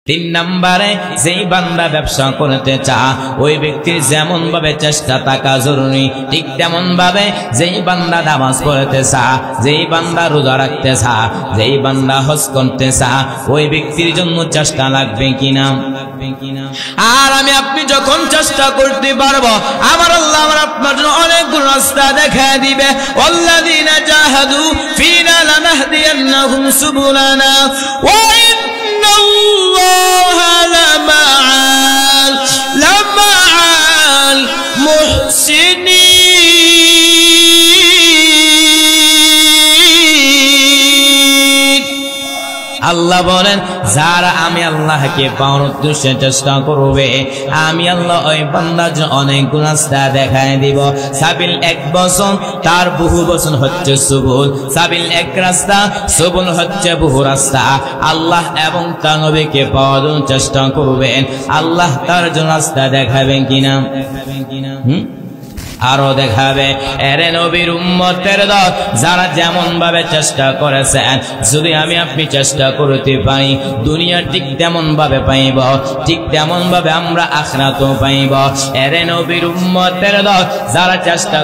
তিন নম্বরে যেই বান্দা ব্যবসা করতে চায় ওই ব্যক্তির যেমন ভাবে চেষ্টা থাকা জরুরি, ঠিক তেমন ভাবে যেই বান্দা নামাজ পড়তে চায়, যেই বান্দা রোজা রাখতে চায়, যেই বান্দা হজ করতে চায়, ওই ব্যক্তির জন্য চেষ্টা লাগবে কিনা। আর আমি আপনি যখন চেষ্টা করতে পারবো, আমার আল্লাহ আমার আপনার জন্য অনেকগুলো রাস্তা দেখায় দিবে। ওয়াল্লাযীনা জাহাদু ফীনা লানাহদিয়ান্নাহুম সুবুলানা ওয়া ইন্নাল্লাহা লামা'আল মুহসিনিন। আল্লাহ বলেন, যারা আমি আল্লাহকে পাওয়ার উদ্দেশ্যে চেষ্টা করবে, আমি আল্লাহ ওই বান্দার অনেক রাস্তা দেখায় দিব। সাবিল এক বচন, তার বহু বচন হচ্ছে সুবুল। সাবিল এক রাস্তা, সুবুল হচ্ছে বহু রাস্তা। আল্লাহ এবং তার নবীকে পাওয়ার চেষ্টা করবেন, আল্লাহ তার জন্য রাস্তা দেখাবেন কিনা। আরো দেখাবে। এরে নবীর উম্মতের দল যারা যেমন ভাবে চেষ্টা করেছেন, যদি আমি আপনি চেষ্টা করতে পারি, দুনিয়া ঠিক তেমন ভাবে পাইব, ঠিক তেমন ভাবে আমরা আখিরাতও পাইব। এরে নবীর উম্মতের দল যারা চেষ্টা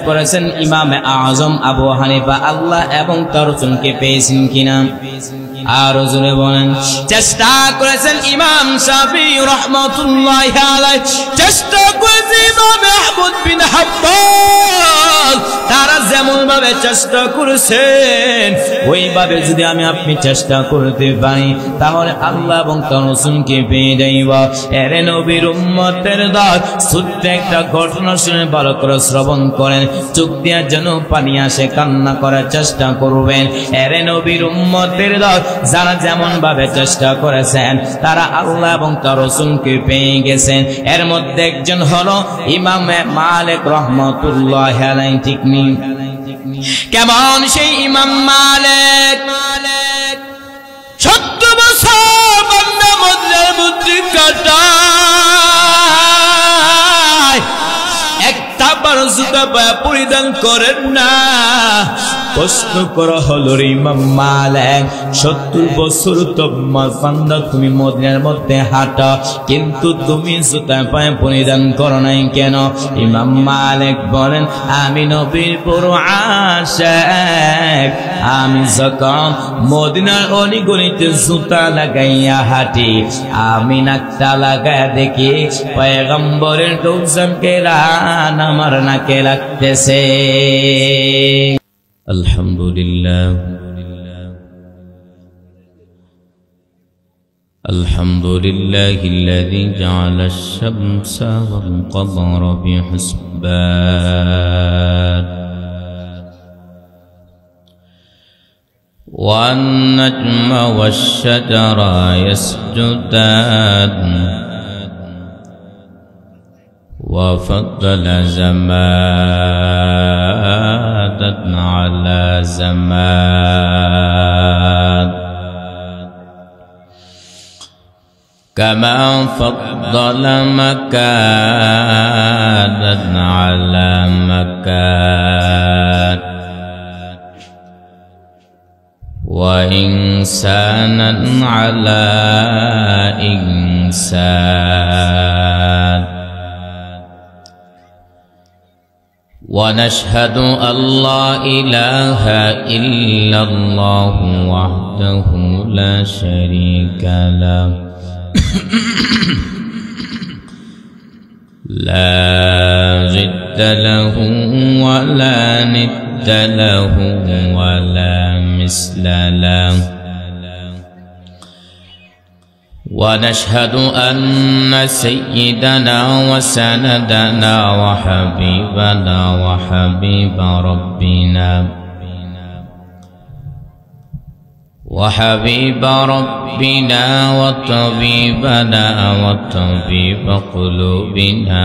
করেছেন ইমামে আজম আবু হানিফা, আল্লাহ এবং তার রাসূলকে পেয়েছেন কিনা। আর জোরে বলেন, চেষ্টা করেছেন ইমাম শাফিঈ রাহমাতুল্লাহি আলাইহি, চেষ্টা করেছেন ইমাম আহমদ বিন হাম্বল। তারা যেমন ভাবে চেষ্টা করেছেন ওইভাবে যদি আমি আপনি চেষ্টা করতে পারি, তাহলে আল্লাহ এবং তার রাসূলকে পেয়ে যাইব। এরে নবীর উম্মতের দল ছোট্ট একটা ঘটনা শুনে ভালো করে শ্রবণ করেন, চোখ দিয়ে যেন পানি আসে, কান্না করার চেষ্টা করবেন। এরে নবীর উম্মতের দল যারা যেমন ভাবে চেষ্টা করেছেন, তারা আল্লাহ এবং তার রাসূলকে পেয়ে গেছেন। এর মধ্যে একজন হলো ইমাম মালিক রাহমাতুল্লাহি আলাইহি। ঠিক নেই? কেমন সেই ইমাম মালিক? 70 বছর বান্দা মদিনার মধ্যে কাটায়, একটা বার জুতা পায়ে পরিধান করেন না। প্রশ্ন করা হলো, ইমাম মালিক 70 বছর তোমার বান্দা তুমি মদিনার মধ্যে হাঁটো, কিন্তু তুমি জুতা পায়ে পরিধান করো নাই কেন? ইমাম মালিক বলেন, আমি নবীর বড় আশিক, আমি যখন মদিনার অলিগলিতে জুতা লাগাইয়া হাঁটি, আমি নাকটা লাগাইয়া দেখি পয়গম্বরের রওজাকে রান আমার নাকে লাগতেছে। আলহামদুলিল্লাহ, আলহামদুলিল্লাহিল্লাযী জাআলা আশ-শামসা ওয়াল কমারা বিহুসবান ওয়ান নাজমা ওয়াশ-শাজারা ইয়াসজুদান وفضل زمانا على زمان كما فضل مكانا على مكان وإنسانا على إنسان ونشهد أن لا إله إلا الله وحده لا شريك له لا ضد له ولا ند له ولا مثل له ونشهد أن سيدنا وسندنا وحبيبنا وحبيب ربنا وطبيبنا وطبيب قلوبنا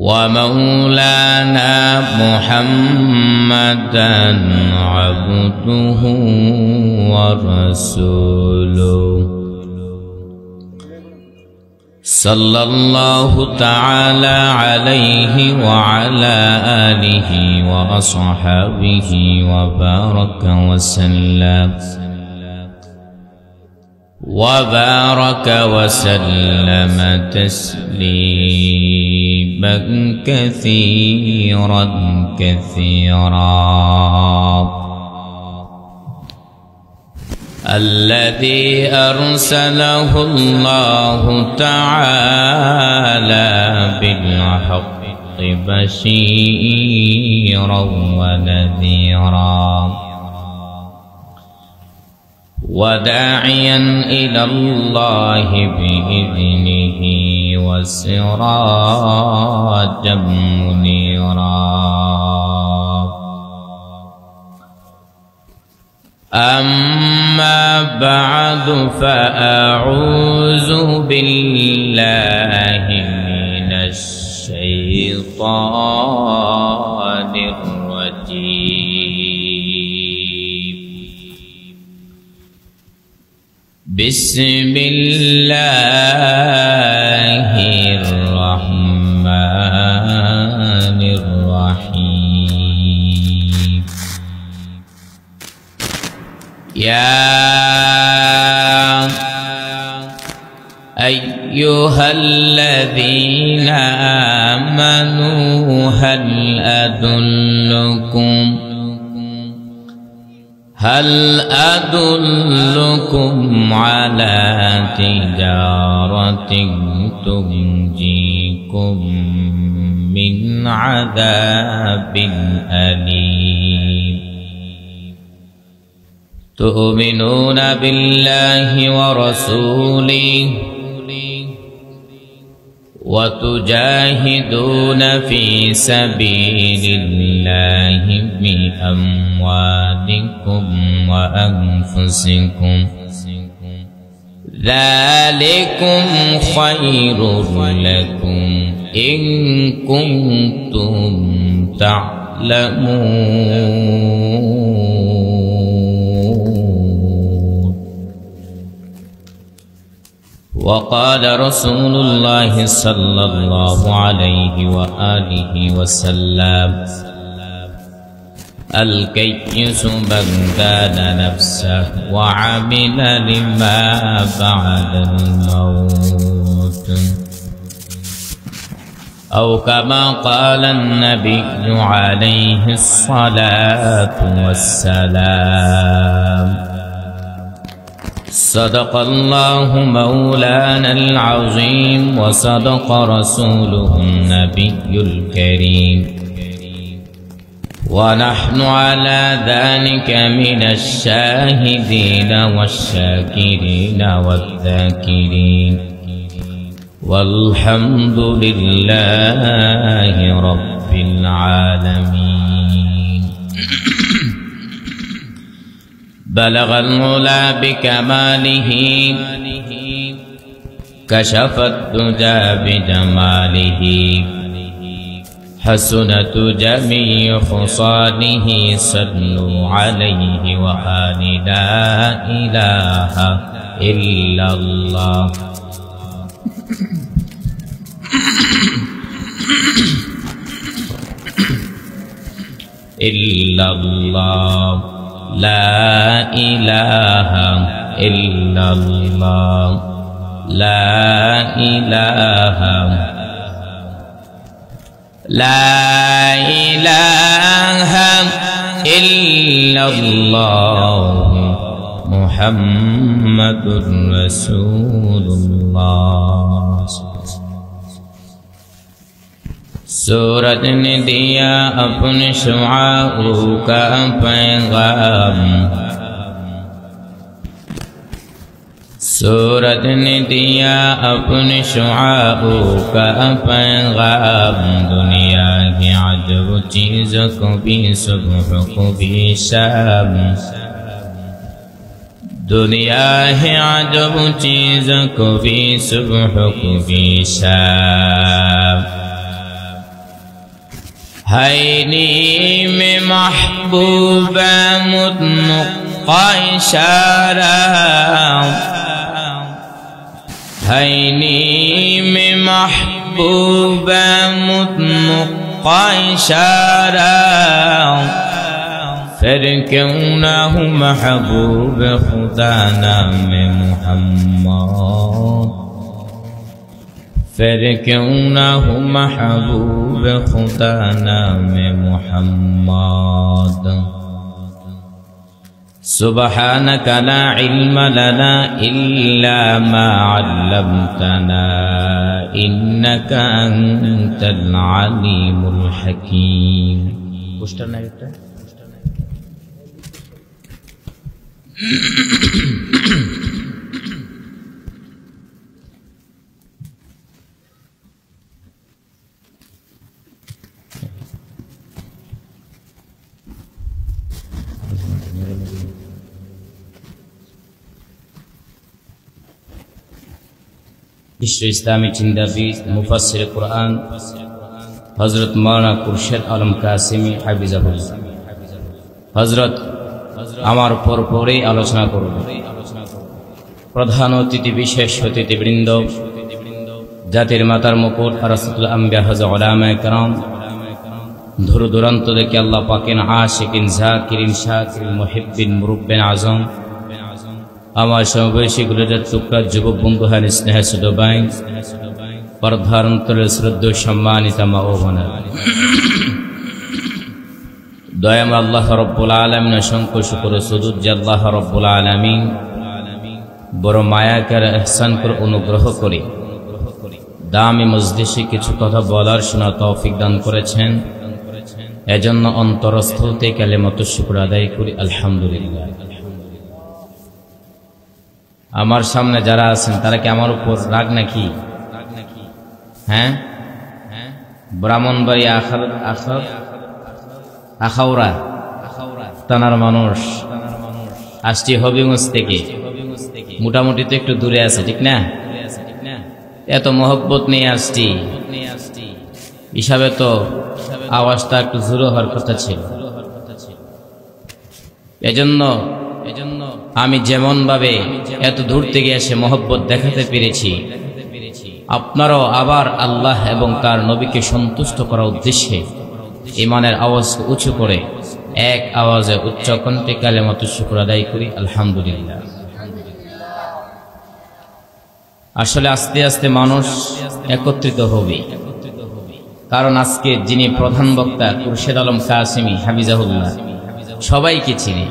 ومولانا محمدا عبده ورسوله صلى الله تعالى عليه وعلى آله وأصحابه وبارك وسلم تسليما كثيرا الذي أرسله الله تعالى بالحق بشيرا ونذيرا وداعيا إلى الله بإذنه وسراجا منيرا أما بعد فأعوذ بالله من الشيطان الرجيم بسم الله الرحمن الرحيم يا أيها الذين آمنوا هل أدلكم على تجارة تنجيكم من عذاب أليم تؤمنون بالله ورسوله وتجاهدون في سبيل الله بأموالكم وأنفسكم ذلكم خير لكم إن كنتم تعلمون وقال رسول الله صلى الله عليه وآله وسلم الكيس من دان نفسه وعمل لما بعد الموت أو كما قال النبي عليه الصلاة والسلام صدق الله مولانا العظيم وصدق رسوله النبي الكريم ونحن على ذلك من الشاهدين والشاكرين والذاكرين والحمد لله رب العالمين بلغ العلا بكماله كشف الدجى بجماله حسنت جميع خصاله صلوا عليه وآل لا إله إلا الله إلا الله لا إله إلا الله لا إله إلا الله محمد رسول الله सूरज ने दिया अपने शुआओं का पैगाम सूरज ने दिया अपने शुआओं का पैगाम दुनिया की अजब चीज़ों को भी सुबह को भी शाम दुनिया है अजब चीज़ों को भी सुबह को भी शाम हैनी में महबूब मुतनक़ा इशारा हैनी में महबूब मुत्क़ैशरा फिर क्यों ना हूँ महबूब खुदा नाम मुहम्मद फिर क्यों ना हूँ महबूब खुदा नाम मुहम्मद सुब्हानक ला इल्म लना इल्ला मा अल्लमतना इन्नका अंतल अलीमुल हकीम। पोस्टर ना এটা विश्व इस्लामी चिंताविद मुफस्सिर कुरान हजरत मौलाना खुर्शीद आलम कासिमी हाफिजाहुल्लाह हजरत আমার পরপরই আলোচনা করব। প্রধান অতিথি বিশেষ অতিথিবৃন্দ জাতির মাতার মুকুট রাসূলুল আম্বিয়া হযরত উলামায়ে কেরাম দূর দূরান্ত থেকে আল্লাহ পাকের আশিকিন জাকিরিন শাকিরিন মুহিব্বিন মুরব্বিন আজম আমার সমবয়সী গুলোদের টুকরা যুবক বন্ধু হান স্নেহ সুদবাই পর্দার অন্তরের শ্রদ্ধেয় সম্মানিত মা ও বোনেরা দয়াম আল্লাহ রব্বুল আলামিন অসংখ্য শুকর সুজুদ যে আল্লাহ রব্বুল আলামিন বড় মায়া করে ইহসান করে অনুগ্রহ করে দামি মজলিসে কিছু কথা বলার শোনার তৌফিক দান করেছেন। এজন্য অন্তরস্থল থেকে কালিমাতুশ শুকর আদায় করি আলহামদুলিল্লাহ। আমার সামনে যারা আছেন তারা কি আমার উপর রাগ নাকি? হ্যাঁ, ব্রাহ্মণবাড়িয়া আখাউড়া থানার মানুষ আসছি হবিগঞ্জ থেকে, মোটামুটি তো একটু দূরে আছে ঠিক না? এত মহব্বত নিয়ে আসছি হিসাবে তো আওয়াজটা একটু জোরে হওয়ার কথা ছিল। এজন্য আমি যেমন ভাবে এত দূর থেকে এসে মহব্বত দেখাতে পেরেছি, আপনারাও আবার আল্লাহ এবং তার নবীকে সন্তুষ্ট করার উদ্দেশ্যে ইমানের আওয়াজ উঁচু করে এক আওয়াজে উচ্চ কণ্ঠে কালিমাতুশ শুকর আদায় করি আলহামদুলিল্লাহ। আসলে আস্তে আস্তে মানুষ একত্রিত হবে, কারণ আজকে যিনি প্রধান বক্তা খুরশেদ আলম কাসিমি হাফিজাহুল্লাহ সবাইকে চিনে,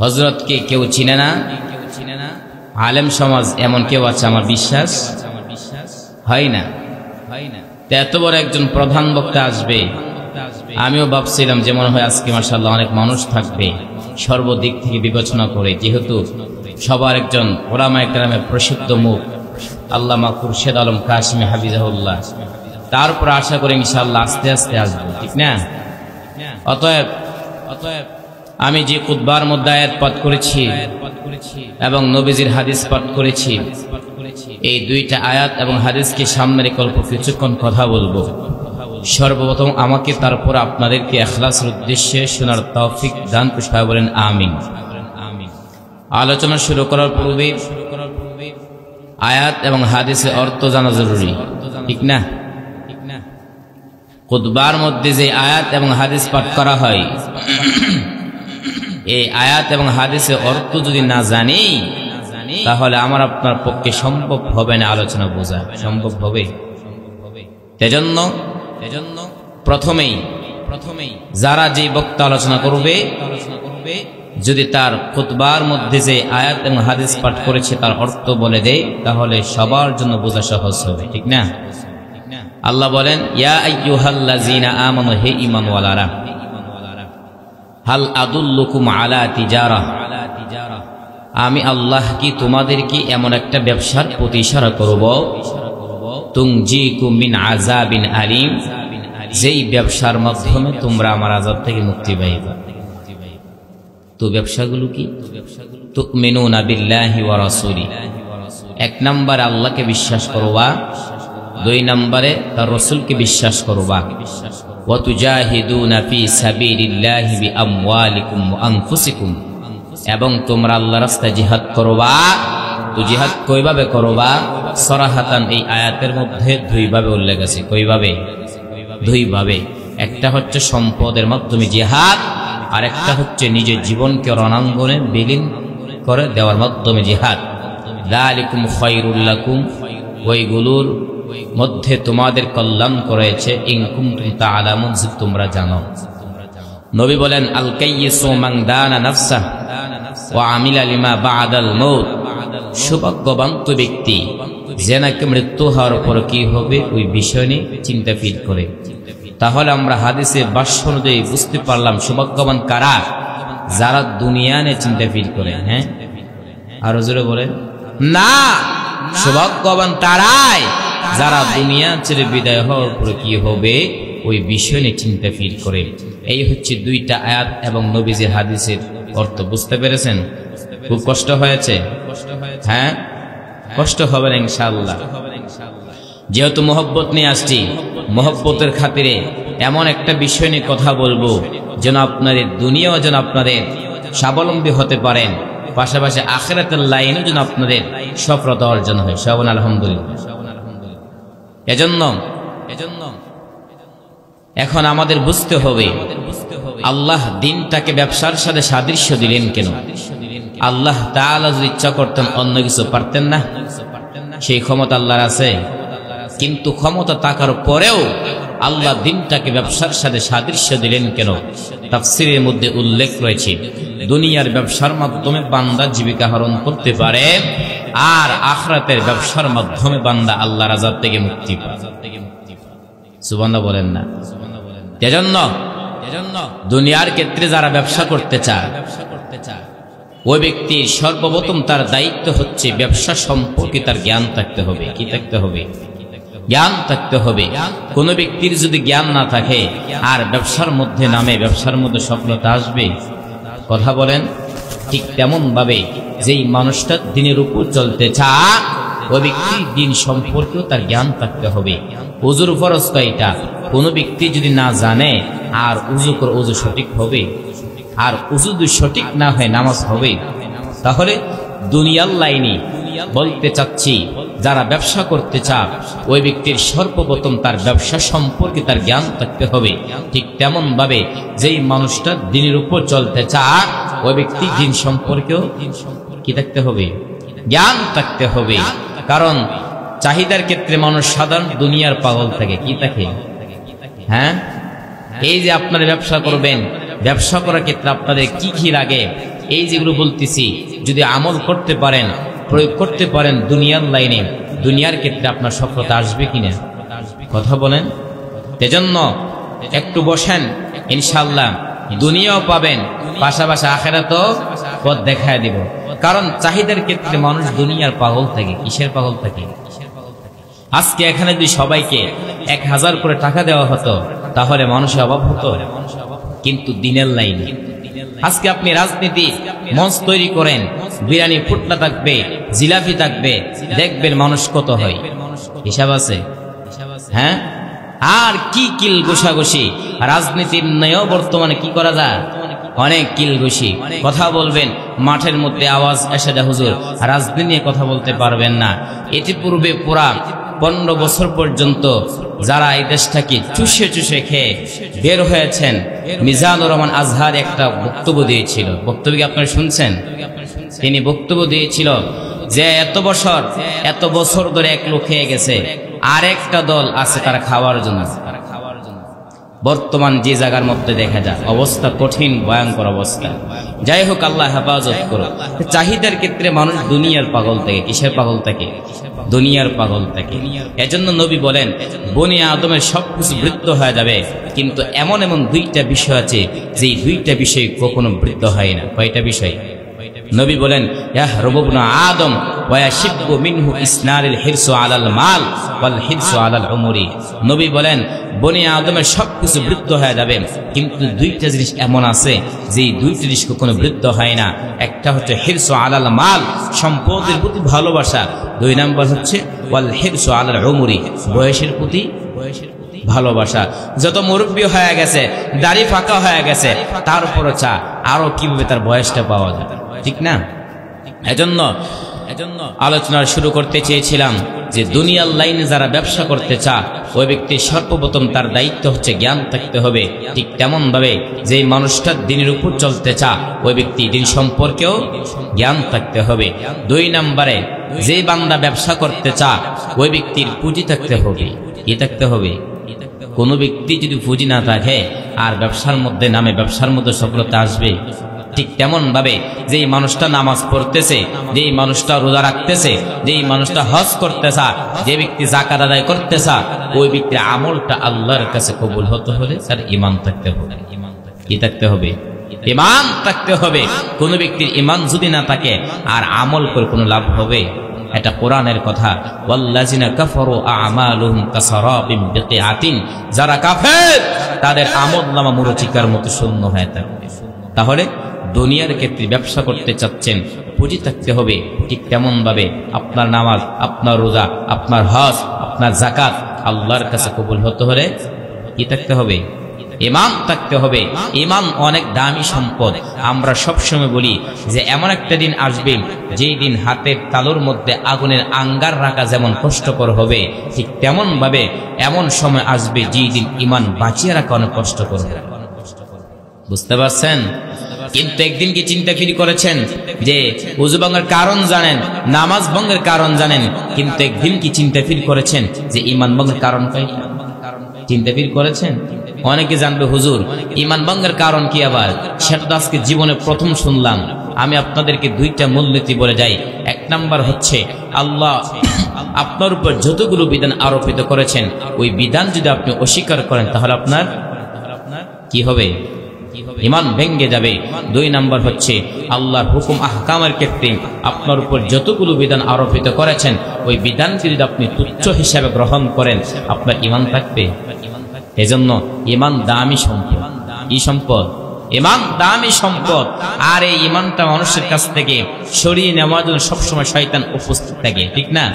হযরতকে কেউ চিনে না, আলেম সমাজ এমন কেউ আছে আমার বিশ্বাস হয় না। এত বড় একজন প্রধান বক্তা আসবে, আমিও ভাবছিলাম যে মনে হয় আজকে মাশাআল্লাহ অনেক মানুষ থাকবে সর্বদিক থেকে বিবেচনা করে, যেহেতু সবার একজন উলামায়ে কেরামের প্রসিদ্ধ মুখ আল্লামা খুরশেদ আলম কাসিমি হাফিজাহুল্লাহ, তারপর আশা করি ইনশাআল্লাহ আস্তে আস্তে আসবে ঠিক না? অতএব আমি যে খুতবার মধ্যে আয়াত পাঠ করেছি এবং নবীজির হাদিস পাঠ করেছি, এই দুইটা আয়াত এবং হাদিসকে সামনে রেখে অল্প কিছুক্ষণ কথা বলবো। সর্বপ্রথম আমাকে তারপর আপনাদেরকে ইখলাসের উদ্দেশ্যে শোনার তৌফিক দান করে সবাই বলেন আমিন। আলোচনা শুরু করার পূর্বে আয়াত এবং হাদিসের অর্থ জানা জরুরি ঠিক না? খুতবার মধ্যে যে আয়াত এবং হাদিস পাঠ করা হয়, এই আয়াত এবং হাদিসের অর্থ যদি না জানি তাহলে আমার আপনার পক্ষে সম্ভব হবে না আলোচনা বোঝা, সম্ভব হবে? এজন্য প্রথমেই যারা যে বক্তা আলোচনা করবে যদি তার খুতবার মধ্যে যে আয়াত এবং হাদিস পাঠ করেছে তার অর্থ বলে দেয় তাহলে সবার জন্য বোঝা সহজ হবে ঠিক না? আল্লাহ বলেন ইয়া আইয়ুহাল্লাযীনা আমানু, হে ঈমানওয়ালারা, হাল আদুল্লুকুম আলা তিজারা, আমি আল্লাহ কি তোমাদেরকে এমন একটা ব্যবসার প্রতি ইশারা করব, তুনজিকুম মিন আযাবিন আলীম, যেই ব্যবসার মাধ্যমে তোমরা আমার আযাব থেকে মুক্তি পাইবে। তো ব্যবসাগুলো কি? তুমিনুনা বিল্লাহি ওয়া রাসূলিহি, এক নম্বরে আল্লাহকে বিশ্বাস করবা, দুই নম্বরে তার রাসূলকে বিশ্বাস করবা, ওয়া তুজাহিদুনা ফি সাবিলিল্লাহি বিআমওয়ালিকুম ওয়া আনফুসিকুম, এবং তোমরা আল্লাহর রাস্তায় জিহাদ করবা তো জিহাদ কইভাবে করবা? সরাহাতান এই আয়াতের মধ্যে দুইভাবে উল্লেখ আছে। কইভাবে? দুইভাবে। একটা হচ্ছে সম্পদের মাধ্যমে জিহাদ, আর একটা হচ্ছে নিজের জীবনকে রণাঙ্গনে বিলীন করে দেওয়ার মাধ্যমে জিহাদ। যালিকুম খায়রুল লাকুম, ওইগুলোর মধ্যে তোমাদের কল্যাণ করেছে, ইন কুনতুম তা'লামুন, যদি তোমরা জানো। নবী বলেন, আল কাইয়িসু মান দানা নাফসাহ ওয়া আমিলা লিমা বা'দাল মাউত, সৌভাগ্যবান তো ব্যক্তি যে নাকি মৃত্যু হওয়ার পর কি হবে ওই বিষয় নিয়ে চিন্তা ফিল করে। তাহলে আমরা হাদিসে ভাষ্য অনুযায়ী বুঝতে পারলাম সৌভাগ্যবান কারা? যারা দুনিয়া নিয়ে চিন্তা ফিল করে। হ্যাঁ, আরো জোরে বলেন না, সৌভাগ্যবান তারাই যারা দুনিয়া ছেড়ে বিদায় হওয়ার পর কি হবে ওই বিষয় নিয়ে চিন্তা ফিল করে। এই হচ্ছে দুইটা আয়াত এবং নবীজির হাদিসের অর্থ। বুঝতে পেরেছেন? খুব কষ্ট হয়েছে? হ্যাঁ, কষ্ট হবে না ইনশাআল্লাহ। যেহেতু মহব্বত নিয়ে আসছি, মহব্বতের খাতিরে এমন একটা বিষয় নিয়ে কথা বলবো যেন আপনাদের দুনিয়াও যেন আপনাদের স্বাবলম্বী হতে পারেন, পাশাপাশি আখিরাতের লাইনেও যেন আপনাদের সফলতা অর্জন হয়। সবাই আলহামদুলিল্লাহ। এজন্য এখন আমাদের বুঝতে হবে আল্লাহ দিনটাকে ব্যবসার সাথে সাদৃশ্য দিলেন কেন? আল্লাহ তাআলা যদি ইচ্ছা করতেন অন্য কিছু পারতেন না? সেই ক্ষমতা আল্লাহর আছে, কিন্তু ক্ষমতা থাকার পরেও আল্লাহ দিনটাকে ব্যবসার সাথে সাদৃশ্য দিলেন কেন? তাফসীরের মধ্যে উল্লেখ রয়েছে, দুনিয়ার ব্যবসার মাধ্যমে বান্দা জীবিকা হরণ করতে পারে, আর আখিরাতের ব্যবসার মাধ্যমে বান্দা আল্লাহর আযাব থেকে মুক্তি পায়। সুবহানাল্লাহ বলেন না? এজন্য দুনিয়ার ক্ষেত্রে যারা ব্যবসা করতে চায় ওই ব্যক্তির সর্বপ্রথম তার দায়িত্ব হচ্ছে ব্যবসা সম্পর্কে তার জ্ঞান থাকতে হবে। কি থাকতে হবে? জ্ঞান থাকতে হবে। কোন ব্যক্তির যদি জ্ঞান না থাকে আর ব্যবসার মধ্যে নামে, ব্যবসার মধ্যে সফলতা আসবে? কথা বলেন। ঠিক তেমন ভাবে যেই মানুষটা দিনের উপর চলতে চায় ওই ব্যক্তির দিন সম্পর্কেও তার জ্ঞান থাকতে হবে। ওযুর ফরজ কয়টা? কোন ব্যক্তি যদি না জানে আর ওযু সঠিক হবে, আর ওযু যদি সঠিক না হয় নামাজ হবে? তাহলে দুনিয়ার লাইনে বলতে চাচ্ছি, যারা ব্যবসা করতে চায় ওই ব্যক্তির সর্বপ্রথম তার ব্যবসা সম্পর্কে তার জ্ঞান থাকতে হবে। ঠিক তেমন ভাবে যেই মানুষটা দিনের উপর চলতে চায় ওই ব্যক্তি দিন সম্পর্কেও কি থাকতে হবে? জ্ঞান থাকতে হবে। কারণ চাহিদার ক্ষেত্রে মানুষ সাধারণ দুনিয়ার পাগল থাকে। কি থাকে? হ্যাঁ, এই যে আপনারা ব্যবসা করবেন, ব্যবসা করার ক্ষেত্রে আপনাদের কি কি লাগে, এই যেগুলো বলতেছি যদি আমল করতে পারেন, প্রয়োগ করতে পারেন দুনিয়ার লাইনে, দুনিয়ার ক্ষেত্রে আপনার সফলতা আসবে কিনা? কথা বলেন। এজন্য একটু বসেন, ইনশাআল্লাহ দুনিয়াও পাবেন, পাশাপাশি আখিরাতও পথ দেখায় দিব। কারণ চাহিদার ক্ষেত্রে মানুষ দুনিয়ার পাগল থাকে। কিসের পাগল থাকে? আজকে এখানে যদি সবাইকে 1000 করে টাকা দেওয়া হতো তাহলে মানুষের অভাব হতো, কিন্তু দিনের লাইনে আজকে আপনি রাজনীতি মঞ্চ তৈরি করেন, বিরিয়ানি ফুটলা থাকবে, জিলাপি থাকবে, দেখবেন মানুষ কত হয়। হিসাব আছে? হ্যাঁ, আর কি কিল ঘুষাঘুষি রাজনীতির নিয়েও বর্তমানে কি করা যায়? অনেক কিল ঘুষি। কথা বলবেন, মাঠের মধ্যে আওয়াজ এসে যায়, হুজুর রাজনীতি নিয়ে কথা বলতে পারবেন না। ইতিপূর্বে পুরা 15 বছর পর্যন্ত যারা এই দেশটাকে চুষে চুষে খেয়ে বের হয়েছেন, মিজানুর রহমান আজহার একটা বক্তব্য দিয়েছিল। বক্তব্য কি আপনারা শুনছেন? তিনি বক্তব্য দিয়েছিল যে এত বছর ধরে এক লোক খেয়ে গেছে, আর একটা দল আছে তারা খাওয়ার জন্য। বর্তমান যে জায়গার মধ্যে দেখা যায় অবস্থা কঠিন, ভয়ঙ্কর অবস্থা। যাই হোক, আল্লাহ হেফাজত করো। চাহিদার ক্ষেত্রে মানুষ দুনিয়ার পাগল থাকে। কিসের পাগল থাকে? দুনিয়ার পাগল থাকে। এজন্য নবী বলেন, বনি আদমের সবকিছু বৃদ্ধ হয়ে যাবে, কিন্তু এমন এমন দুইটা বিষয় আছে যে দুইটা বিষয় কখনো বৃদ্ধ হয় না। কয়টা বিষয়? নবী বলেন, ইয়াহরুবু ইবনু আদম ওয়া ইয়াশিব্বু মিনহু ইসনারিল হিরসু আলাল মাল ওয়াল হিরসু আলাল উমরি। নবী বলেন, বনি আদমের সবকিছু বৃদ্ধ হয়ে যাবে, কিন্তু দুইটা জিনিস এমন আছে যে দুইটা জিনিস কখনো বৃদ্ধ হয় না। একটা হচ্ছে হিরসু আলাল মাল, সম্পদের প্রতি ভালোবাসা। 2 নম্বর হচ্ছে ওয়াল হিরসু আলাল উমরি, বয়সের প্রতি ভালোবাসা। যত মুরব্বী হয়ে গেছে, দাড়ি ফাঁকা হয়ে গেছে, তার উপরও চা আরো কিভাবে তার বয়সটা পাওয়া যায়, ঠিক না? এজন্য আলোচনা শুরু করতে চেয়েছিলাম যে দুনিয়ার লাইনে যারা ব্যবসা করতে চায় ওই ব্যক্তি সর্বপ্রথম তার দায়িত্ব হচ্ছে জ্ঞান থাকতে হবে। ঠিক তেমন ভাবে যে মানুষটা দিনের উপর চলতে চায় ওই ব্যক্তি দিন সম্পর্কেও জ্ঞান থাকতে হবে। 2 নম্বরে যে বান্দা ব্যবসা করতে চায় ওই ব্যক্তির পুঁজি থাকতে হবে। কি থাকতে হবে? কোনো ব্যক্তি যদি পুঁজি না থাকে আর ব্যবসার মধ্যে নামে ব্যবসার মধ্যে সফলতা আসবে? ঠিক তেমন ভাবে যেই মানুষটা নামাজ পড়তেছে, যেই মানুষটা রোজা রাখতেছে, যেই মানুষটা হজ করতেছে, যে ব্যক্তি যাকাত আদায় করতেছে, ওই ব্যক্তির আমলটা আল্লাহর কাছে কবুল হতে হলে তার ঈমান থাকতে হবে। কি থাকতে হবে? ঈমান থাকতে হবে। কোন ব্যক্তির ঈমান যদি না থাকে আর আমল করে কোনো লাভ হবে? এটা কোরআনের কথা। ওয়াল্লাযিনা কাফারু আ'মালুহুম কাসারাবিন বিকিআতিন, যারা কাফের তাদের আমলনামা মুরচিকার মতো শূন্য হয়ে থাকবে। তাহলে দুনিয়ার ক্ষেত্রে ব্যবসা করতে চাচ্ছেন, পুঁজি থাকতে হবে। ঠিক তেমন ভাবে আপনার নামাজ, আপনার রোজা, আপনার হজ, আপনার যাকাত আল্লাহর কাছে কবুল হতে হলে কি থাকতে হবে? ঈমান থাকতে হবে। ঈমান অনেক দামি সম্পদ। আমরা সবসময় বলি যে এমন একটা দিন আসবে যেই দিন হাতের তালুর মধ্যে আগুনের আঙ্গার রাখা যেমন কষ্টকর হবে, ঠিক তেমন ভাবে এমন সময় আসবে যেই দিন ঈমান বাঁচিয়ে রাখা অনেক কষ্টকর হবে। বুঝতে পারছেন? কিন্তু একদিন কি চিন্তা ফিরি করেছেন যে ওযু ভঙ্গের কারণ জানেন, নামাজ ভঙ্গের কারণ জানেন, কিন্তু একদিন কি চিন্তা ফিরি করেছেন যে ঈমান ভঙ্গের কারণ কি? চিন্তা ফিরি করেছেন? অনেকে জানবে হুজুর ঈমান ভঙ্গের কারণ কি, আবার সেটা তো আজকে জীবনে প্রথম শুনলাম। আমি আপনাদেরকে 2টা মূলনীতি বলে যাই। 1 নাম্বার হচ্ছে আল্লাহ আপনার উপর যতগুলো বিধান আরোপিত করেছেন ওই বিধান যদি আপনি অস্বীকার করেন তাহলে আপনার কি হবে? ঈমান ভেঙে যাবে। 2 নাম্বার হচ্ছে আল্লাহর হুকুম আহকামের ক্ষেত্রে আপনার উপর যতগুলো বিধান আরোপিত করেছেন ওই বিধানকে যদি আপনি তুচ্ছ হিসাবে গ্রহণ করেন আপনার ঈমান থাকবে? এজন্য ঈমান দামি সম্পদ। কি সম্পদ? ঈমান দামি সম্পদ। আর এই ঈমানটা মানুষের কাছ থেকে সরিয়ে নেওয়ার জন্য সবসময় শয়তান উপস্থিত থাকে, ঠিক না?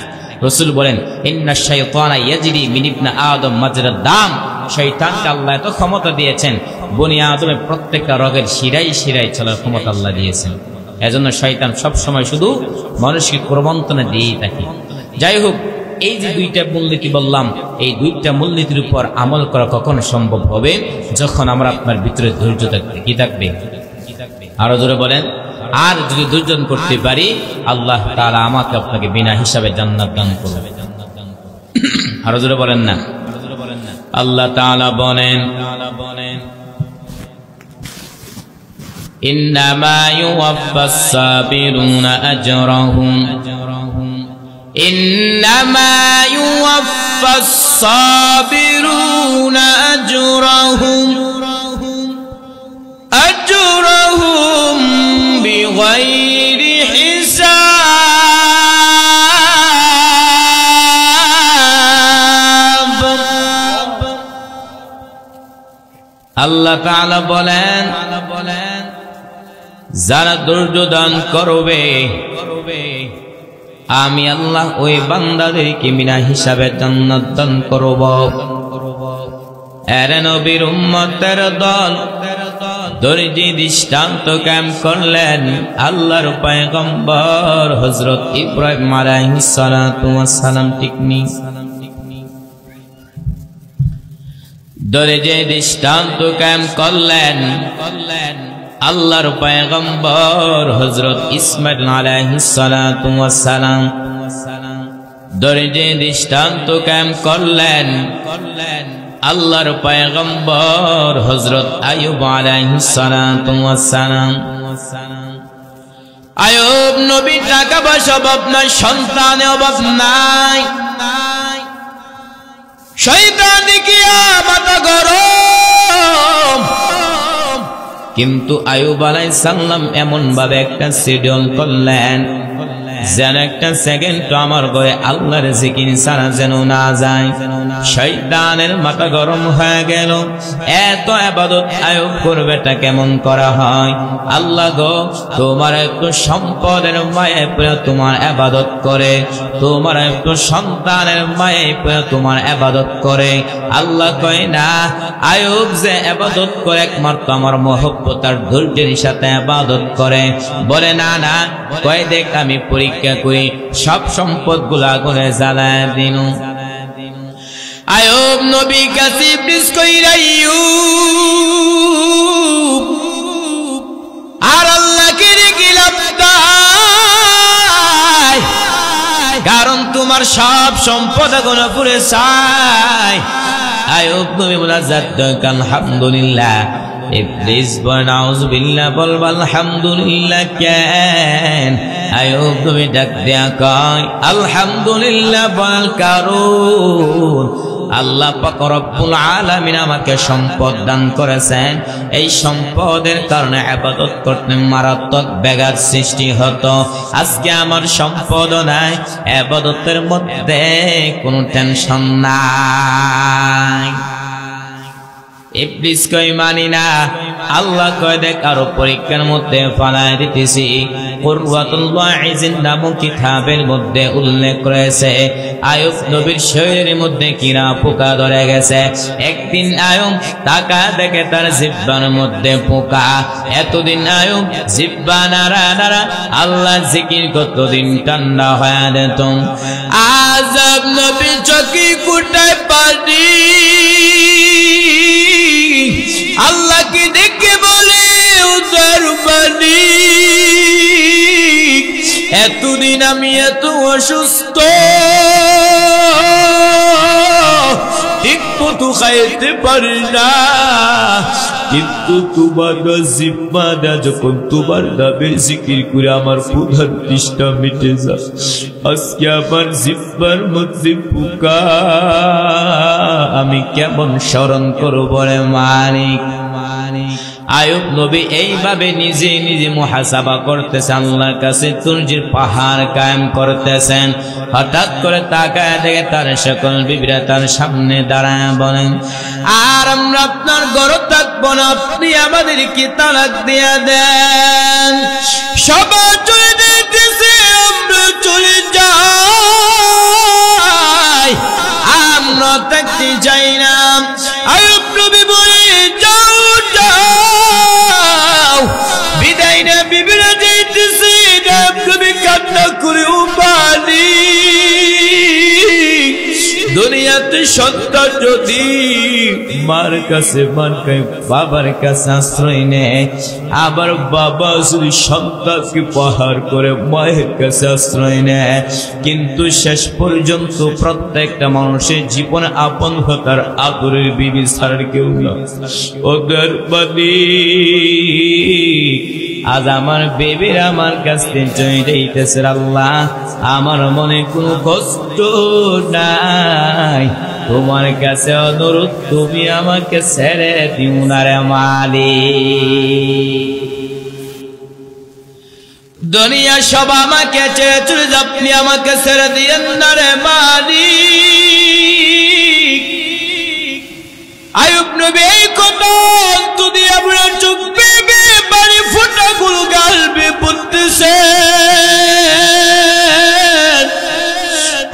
রাসূল বলেন ইন্নাশ শাইতানা ইয়াজরি মিন ইবনি আদম মাজরাদ দাম। শয়তানকে আল্লাহ এত ক্ষমতা দিয়েছেন, বনি আদমের প্রত্যেকটা রগের শিরায় শিরায় চলার ক্ষমতা আল্লাহ দিয়েছেন। এজন্য শয়তান সবসময় শুধু মানুষকে প্রবঞ্চনা দিয়েই থাকে। যাই হোক, এই যে 2টা মূলনীতি বললাম, এই 2টা মূলনীতির উপর আমল করা কখন সম্ভব হবে? যখন আমরা আপনার ভিতরে ধৈর্য থাকবে। কি থাকবে? আরো জোরে বলেন। আর যদি ধৈর্য করতে পারি আল্লাহ তাআলা আমাকে আপনাকে বিনা হিসাবে জান্নাত দান করবে। আরো জোরে বলেন না। আল্লাহ তাআলা বলেন ইন্নামা ইউওয়াফাস সাবিরুনা আজরাহুম إنما يوفى الصابرون أجرهم بغير حساب। আল্লাহ তাআলা বলেন যারা ধৈর্য দান করবে আমি আল্লাহ ওই বান্দাদেরকে বিনা হিসাবে জান্নাত দান করব। এর নবীর উম্মতের দল ধৈর্যের দৃষ্টান্ত কায়েম করলেন আল্লাহর পয়গম্বর হযরত ইব্রাহিম আলাইহিস সালাতু ওয়াস সালাম। ঠিক নি? ধৈর্যের দৃষ্টান্ত কায়েম করলেন আল্লাহর পয়গম্বর হযরত ইসমাঈল আলাইহিস সালাতু ওয়াস সালাম। ধৈর্যের দৃষ্টান্ত কায়েম করলেন আল্লাহর পয়গম্বর হযরত আইয়ুব আলাইহিস সালাতু ওয়াস সালাম। আইয়ুব নবী টাকা পয়সা অভাব নাই, সন্তানের অভাব নাই, শয়তান দেখিয়া মাথা গরম। কিন্তু আইয়ুব আলাইহিস সালাম এমন ভাবে একটা শিডিউল করলেন যেন একটা সেকেন্ড আমার ঘরে আল্লাহর জিকির ছাড়া যেন না যায়। শয়তানের মাথা গরম হয়ে গেল, এত ইবাদত আয়ুব করবেটা কেমন করা হয়? আল্লাহ গো, তোমার একটু সম্পদের মায়ে পড়ে তোমার ইবাদত করে, তোমার একটু সন্তানের মায়ে পড়ে তোমার ইবাদত করে। আল্লাহ কয় না, আয়ুব যে ইবাদত করে একমাত্র আমার মহব্বত আর ধৈর্যের সাথে ইবাদত করে। বলে না না, কয় দেখ আমি পরীক্ষা করি, সব সম্পদ গুলা আগুনে জ্বালায় দিনু। আয়ুব নবী কাছে ইবলিস কইরা আইয়ুব আর আল্লাহকে রেখে লাভ নাই, কারণ তোমার সব সম্পদ আগুনে পুড়ে ছাই। আয়ুব নবী মুনাজাত করেন আলহামদুলিল্লাহ। ইবলিস বলে নাউযুবিল্লাহ, বলবা আলহামদুলিল্লাহ কেন? আয়ুব নবী ডাক দেয়া কয় আলহামদুলিল্লাহ বল, কারণ আল্লাহ পাক রব্বুল আলামিন আমাকে সম্পদ দান করেছেন। এই সম্পদের কারণে ইবাদত করতে মারাত্মক ব্যাঘাত সৃষ্টি হতো। আজকে আমার সম্পদও নাই, ইবাদতের মধ্যে কোনো টেনশন নাই। ইবলিস কই মানি না। আল্লাহ কয় দেখ আরো পরীক্ষার মধ্যে ফালায় দিতেছি। কুরওয়াতুল ওয়াইজিন নামক কিতাবের মধ্যে উল্লেখ করেছে আয়ুব নবীর শরীরের মধ্যে কিরা পোকা ধরে গেছে। একদিন আয়ুব তাকা দেখে তার জিহ্বার মধ্যে পোকা। এতদিন আয়ুব জিহ্বা নাড়া নাড়া আল্লাহ জিকির কতদিন ঠান্ডা হয়ে যেত। আজব নবী চকি কুটায় পানি আল্লাহকে দেখে বলে উদার বাণী, এতদিন আমি এত অসুস্থ, ঠিক মতো খাইতে পারি না, কিন্তু তোমার জিম্মাটা যখন তোমার নামে জিকির করে আমার প্রধান তৃষ্ণা মিটে যায়। আজকে আমার জিম্মার মধ্যে পোকা, আমি কেমন স্মরণ করব রে মালিক। আয়ুব নবী এইভাবে নিজে নিজে মুহাসাবা করতেছেন, আল্লাহর কাছে তুরজির পাহাড় কায়েম করতেছেন। হঠাৎ করে তাকায় দেখে তার সকল বিবিরা তার সামনে দাঁড়ায় বলেন, আর আমরা আপনার ঘরে থাকবো না, আপনি আমাদেরকে তালাক দিয়ে দেন। সবাই চলে যেতেছে, আমরা চলে যাই, আমরা থাকতে চাই না। আয়ুব নবী বলে যাও যাও, বিদায় না বিবিরা যাইতেছে। নবী কান্না করে উপালি, দুনিয়াতে সন্তান যদি মার কাছে বাবার কাছে আশ্রয় নেয়, আবার বাবা যদি সন্তানকে পাহাড় করে মায়ের কাছে আশ্রয় নেয়, কিন্তু শেষ পর্যন্ত প্রত্যেকটা মানুষের জীবনে আপন হতার আদরের বিবি ছাড়ার কেউ না। ওদের বাদী আজ আমার বেবির আমার কাছ থেকে চলে যাইতেছে। আল্লাহ আমার মনে কোনো কষ্ট নাই, তোমার কাছে অনুরোধ তুমি আমাকে ছেড়ে দিও না রে মালিক। দুনিয়া সব আমাকে ছেড়ে চলে যাও, আপনি আমাকে ছেড়ে দিয়েন না রে মালিক। আয়ুব নবী এই কথা যদি আপনার চোখ বেবে বাড়ি ফোঁটাগুলো গালবে পড়তেছে।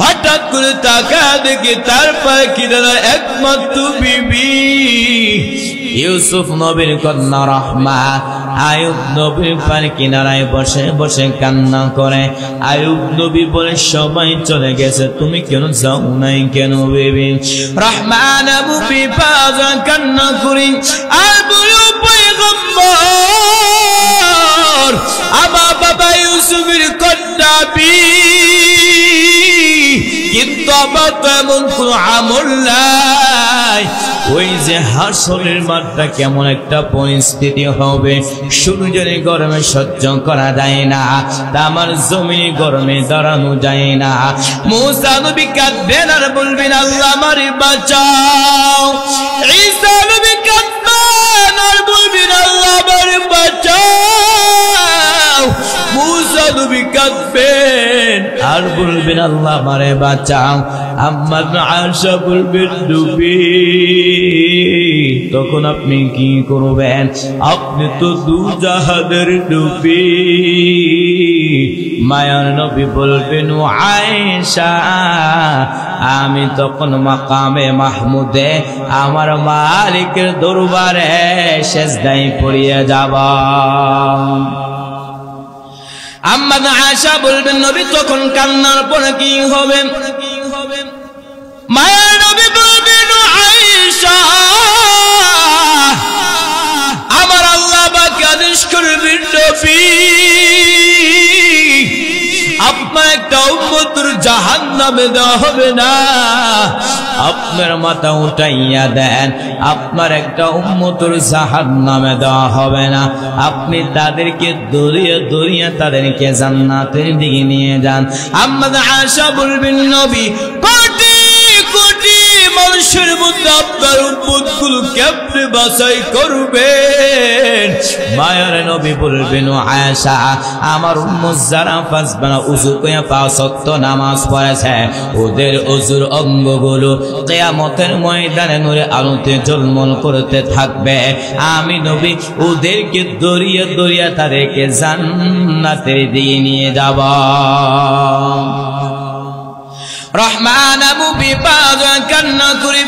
হঠাৎ করে তাকা দেখে তারপর কি দাদা একমাত্র বিবি ইউসুফ নবীর কন্যা রহমা আয়ুব নবীর পার কিনারায় বসে বসে কান্না করে। আয়ুব নবী বলে সবাই চলে গেছে, তুমি কেন যাও নাই কেন বেবি? রহমান আবু বিপাজা কান্না করি আর বলো পয়গম্বর আমার বাবা ইউসুফের কন্যা কিন্তু আমার তো এমন কোন আমল নাই। ওই যে হাসরের মাঠটা কেমন একটা পরিস্থিতি হবে, সূর্যের গরমে সহ্য করা যায় না, আমার জমিনে গরমে দাঁড়ানো যায় না। মুসা নবী কাঁদবেন আর বলবেন আল্লাহ আমারে বাঁচাও। ঈসা নবী কাঁদবেন আর বলবেন আল্লাহ আমারে বাঁচাও। মুসা নবী কাঁদবেন আর আর বলবেন আল্লাহ আমারে বাঁচাও। আম্মা আয়েশা বলবেন নবী, তখন আপনি কি করবেন? আপনি তো দুজাহানের নবী। মায়ার নবী বলবেন ও আয়েশা, আমি তখন মাকামে মাহমুদে আমার মালিকের দরবারে সেজদায় পড়িয়ে যাব। আম্মা আয়েশা বলবেন নবী তখন কান্নার পরে কি হবে? মায়ার নবী বলবেন ও আয়েশা, আমার আল্লাহ পাক আদেশ করবেন নবী, আপনার একটা উম্মতের জাহান্নামে দেওয়া হবে না। আপনার মাথা উঠাইয়া দেন, আপনার একটা উম্মতের জাহান্নামে দেওয়া হবে না। আপনি তাদেরকে দৌড়িয়ে দৌড়িয়ে তাদেরকে জান্নাতের দিকে নিয়ে যান। আম্মা আয়েশা বলবেন নবী, কোটি কোটি মানুষের মধ্যে আপনার উম্মতগুলো কেমনে বাছাই করবেন? মায়ার নবী বলবেন ও আয়েশা, আমার উম্মত যারা পাঁচ বেলা উযু করে পাঁচ ওয়াক্ত নামাজ পড়েছে, ওদের ওযুর অঙ্গগুলো কিয়ামতের ময়দানে নূরে আলোতে ঝলমল করতে থাকবে। আমি নবী ওদেরকে দৌড়িয়ে দৌড়িয়ে তাদেরকে জান্নাতের দিকে নিয়ে যাব। রহমান আবু বিপাদ কান্না করি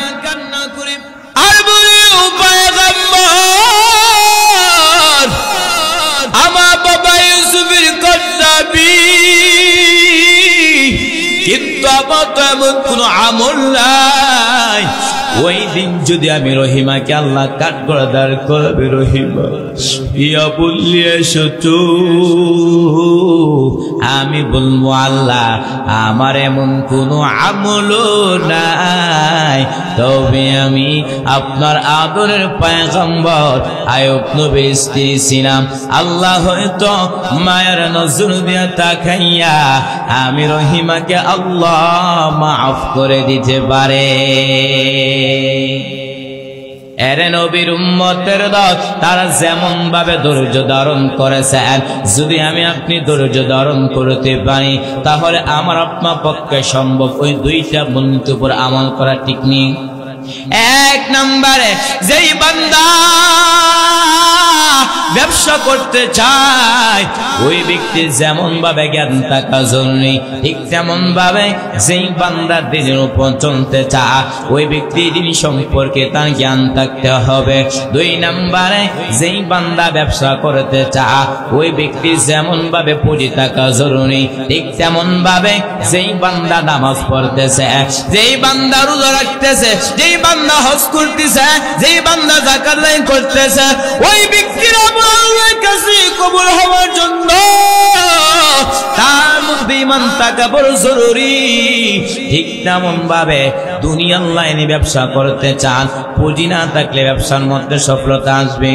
আর বলে উপায় গম্বর, আমার বাবা ইউসুফের কন্যাবি, কিন্তু আমার তো এমন কোন আমল নাই। ওই দিন যদি আমি রহিমাকে আল্লাহ কাট করে দাঁড় করবে, রহিমা ইয়া বললি এসেছো, আমি বলবো আল্লাহ আমার এমন কোনো আমল নাই, তবে আমি আপনার আদরের পয়গম্বর আইয়ুব নবীর স্ত্রী ছিলাম। আল্লাহ হয়তো মায়ের নজর দিয়া তাকাইয়া আমি রহিমাকে আল্লাহ মাফ করে দিতে পারে। এরে নবীর উম্মতের দল, তারা যেমন ভাবে ধৈর্য ধারণ করেছেন, যদি আমি আপনি ধৈর্য ধারণ করতে পারি তাহলে আমার আপনার পক্ষে সম্ভব ওই দুইটা বন্ধুর উপর আমল করা। ঠিক নেই? এক নম্বরে যেই বান্দা ব্যবসা করতে চায়, ওই ব্যক্তি যেমন ভাবে জ্ঞান থাকা জরুরি, ঠিক তেমন ভাবে যেই বান্দা দিনের উপর চলতে চায়, ওই ব্যক্তি দিন সম্পর্কে তার জ্ঞান থাকতে হবে। দুই নম্বরে যেই বান্দা ব্যবসা করতে চায়, ওই ব্যক্তি যেমন ভাবে পুঁজি থাকা জরুরি, ঠিক তেমন ভাবে যেই বান্দা নামাজ পড়তেছে, যেই বান্দা রোজা রাখতেছে, যেই বান্দা হজ করতেছে, যেই বান্দা যাকাত আদায় করতেছে, ওই ব্যক্তির আল্লাহর কাছে কবুল হওয়ার জন্য তার মধ্যে ঈমান থাকা বড় জরুরি। ঠিক তেমন ভাবে দুনিয়ার লাইনে ব্যবসা করতে চান, পুঁজি না থাকলে ব্যবসার মধ্যে সফলতা আসবে।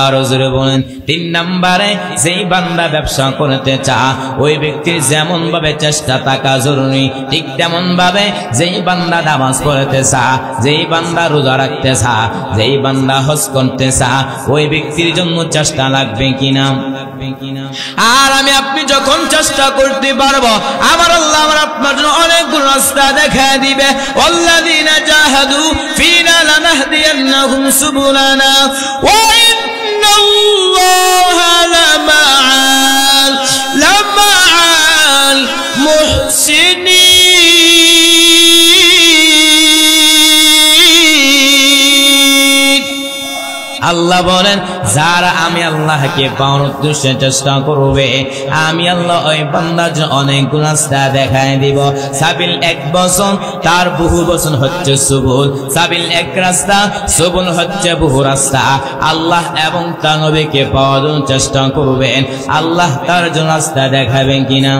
আর জোরে বলেন। তিন নম্বরে যেই বান্দা ব্যবসা করতে চায়, ওই ব্যক্তির যেমন ভাবে চেষ্টা থাকা জরুরি, ঠিক তেমন ভাবে যেই বান্দা নামাজ পড়তে চায়, যেই বান্দা রোজা রাখতে চায়, যেই বান্দা হজ করতে চায়, ওই ব্যক্তির জন্য চেষ্টা লাগবে কিনা। আর আমি আপনি যখন চেষ্টা করতে পারবো, আমার আল্লাহ আমার আপনার জন্য অনেকগুলো রাস্তা দেখায় দিবে। ওয়াল্লাযীনা জাহাদু ফীনা লানাহদিয়ান্নাহুম সুবুলানা ওয়া ইন্নাল্লাহা লামা'আল মুহসিনিন। আল্লাহ বলেন, যারা আমি আল্লাহকে পাওয়ার উদ্দেশ্যে চেষ্টা করবে, আমি আল্লাহ ওই বান্দার জন্য অনেকগুলো রাস্তা দেখায় দিব। সাবিল এক বচন, তার বহু বচন হচ্ছে সুবুল। সাবিল এক রাস্তা, সুবুল হচ্ছে বহু রাস্তা। আল্লাহ এবং তার নবীকে পাওয়ার জন্য চেষ্টা করবেন, আল্লাহ তার জন্য রাস্তা দেখাবেন কিনা।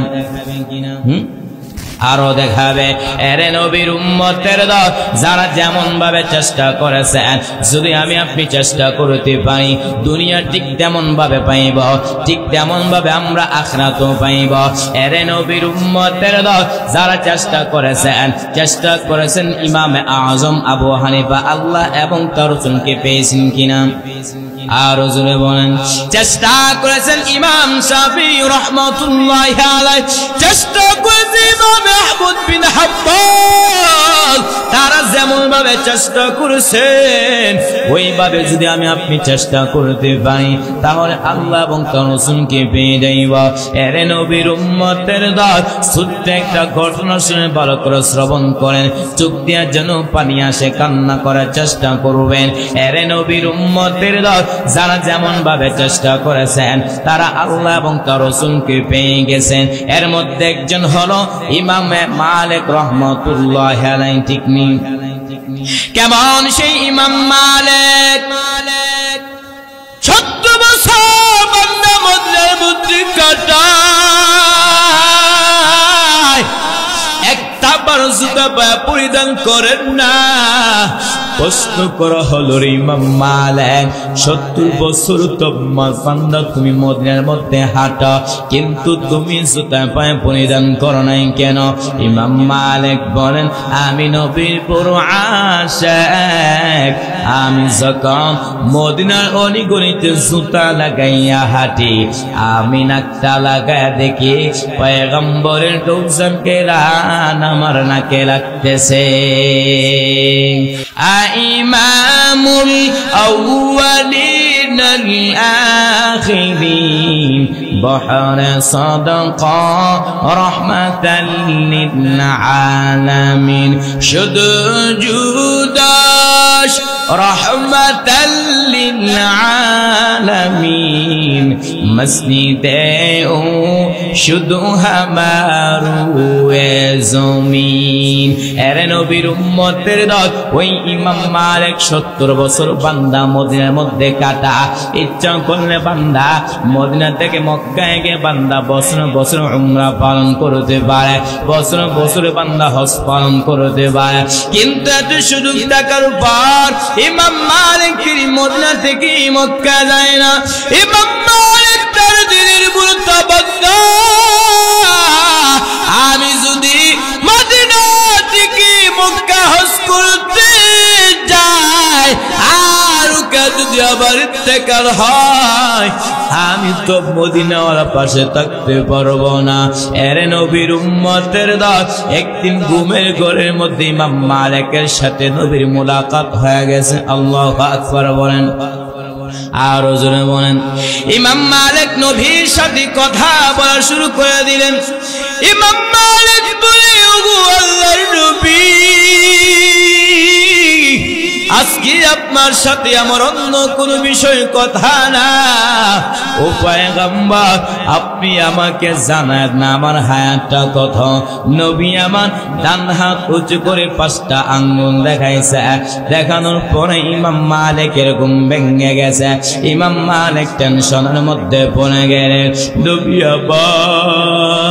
আরো দেখাবে। এরে নবীর উম্মতের দল, যারা যেমন ভাবে চেষ্টা করেছেন, যদি আমি আপনি চেষ্টা করতে পারি, দুনিয়া ঠিক তেমন ভাবে পাইব, ঠিক তেমন ভাবে আমরা আখিরাতও পাইব। এরে নবীর উম্মতের দল, যারা চেষ্টা করেছেন ইমামে আজম আবু হানিফা, আল্লাহ এবং তার রাসূলকে পেয়েছেন কিনা। আর জোরে বলেন চেষ্টা করেছেন ইমাম শাফিঈ রাহমাতুল্লাহি আলাইহি, চেষ্টা করেছেন ইমাম আহমদ বিন হাম্বল, তারা যেমন ভাবে চেষ্টা করেছেন ওইভাবে যদি আমি আপনি চেষ্টা করতে পারি তাহলে আল্লাহ এবং তার রাসূলকে পেয়ে যাইব। এর নবীর উম্মতের দল ছোট্ট একটা ঘটনা শুনে ভালো করে শ্রবণ করেন, চোখ দিয়ে যেন পানি আসে, কান্না করার চেষ্টা করবেন। এর নবীর উম্মতের দল যারা যেমন ভাবে চেষ্টা করেছেন তারা আল্লাহ এবং তার রাসূলকে পেয়ে গেছেন। এর মধ্যে একজন হলো ইমাম মালিক রাহমাতুল্লাহি আলাইহি। ঠিক নেই? কেমন সেই ইমাম মালিক? 70 বছর বান্দা মদিনার মধ্যে কাটায়, একটা বার জুতা পায়ে পরিধান করেন না। প্রশ্ন করা হলো রে ইমাম মালিক, 70 বছর তোমার বান্দা তুমি মদিনার মধ্যে হাঁটো, কিন্তু তুমি জুতা পায়ে পরিধান করো নাই কেন? ইমাম মালিক বলেন আমি নবীর বড় আশিক, আমি যখন মদিনার অলিগলিতে জুতা লাগাইয়া হাঁটি আমি নাকটা লাগাইয়া দেখি পয়গম্বরের রওজাকে রান আমার নাকে লাগতেছে। ইমামুল আউয়ালিন আল আখিরিন বহর সাদাকা রাহমাতাল লিল আলামিন, শুধু জুদাশ রাহমাতাল লিল আলামিন, মসজিদে ও শুধু হামারু জমিন। এর নবীর উম্মতের দল ওই ইমাম মালিক 70 বছর বান্দা মদিনার মধ্যে কাটা, ইচ্ছা করলে বান্দা মদিনা থেকে মক্কায় গিয়ে বান্দা বছর বছর উমরা পালন করতে পারে, বছর বছর বান্দা হজ পালন করতে পারে। কিন্তু এত সুযোগ থাকার পর ইমাম মালিক মদিনা থেকে মক্কা যায় না। ইমাম মালিক তার দিনের গুরুত্ববদ্ধ, আমি যদি মদিনা থেকে মক্কা হজ করতে যাই আর যদি আবার ইন্তেকাল হয় আমি তো মদিনাওয়ালা পাশে থাকতে পারবো না। এর নবীর উম্মতের দল একদিন ঘুমের ঘরের মধ্যে ইমাম মালিকের সাথে নবীর মুলাকাত হয়ে গেছে। আল্লাহু আকবার বলেন, আর জোরে বলেন। ইমাম মালিক নবীর সাথে কথা বলা শুরু করে দিলেন। ইমাম মালিক বলে ওগো আল্লাহর নবী, আজকে আপনার সাথে আমার অন্য কোনো বিষয় কথা না। ও পয়গম্বর আপনি আমাকে জানান না আমার হায়াতটা কত? নবী আমার ডান হাত উঁচু করে 5টা আঙ্গুল দেখাইছে, দেখানোর পরে ইমাম মালিকের ঘুম ভেঙে গেছে। ইমাম মালিক টেনশনের মধ্যে পড়ে গেলেন। নবী আবার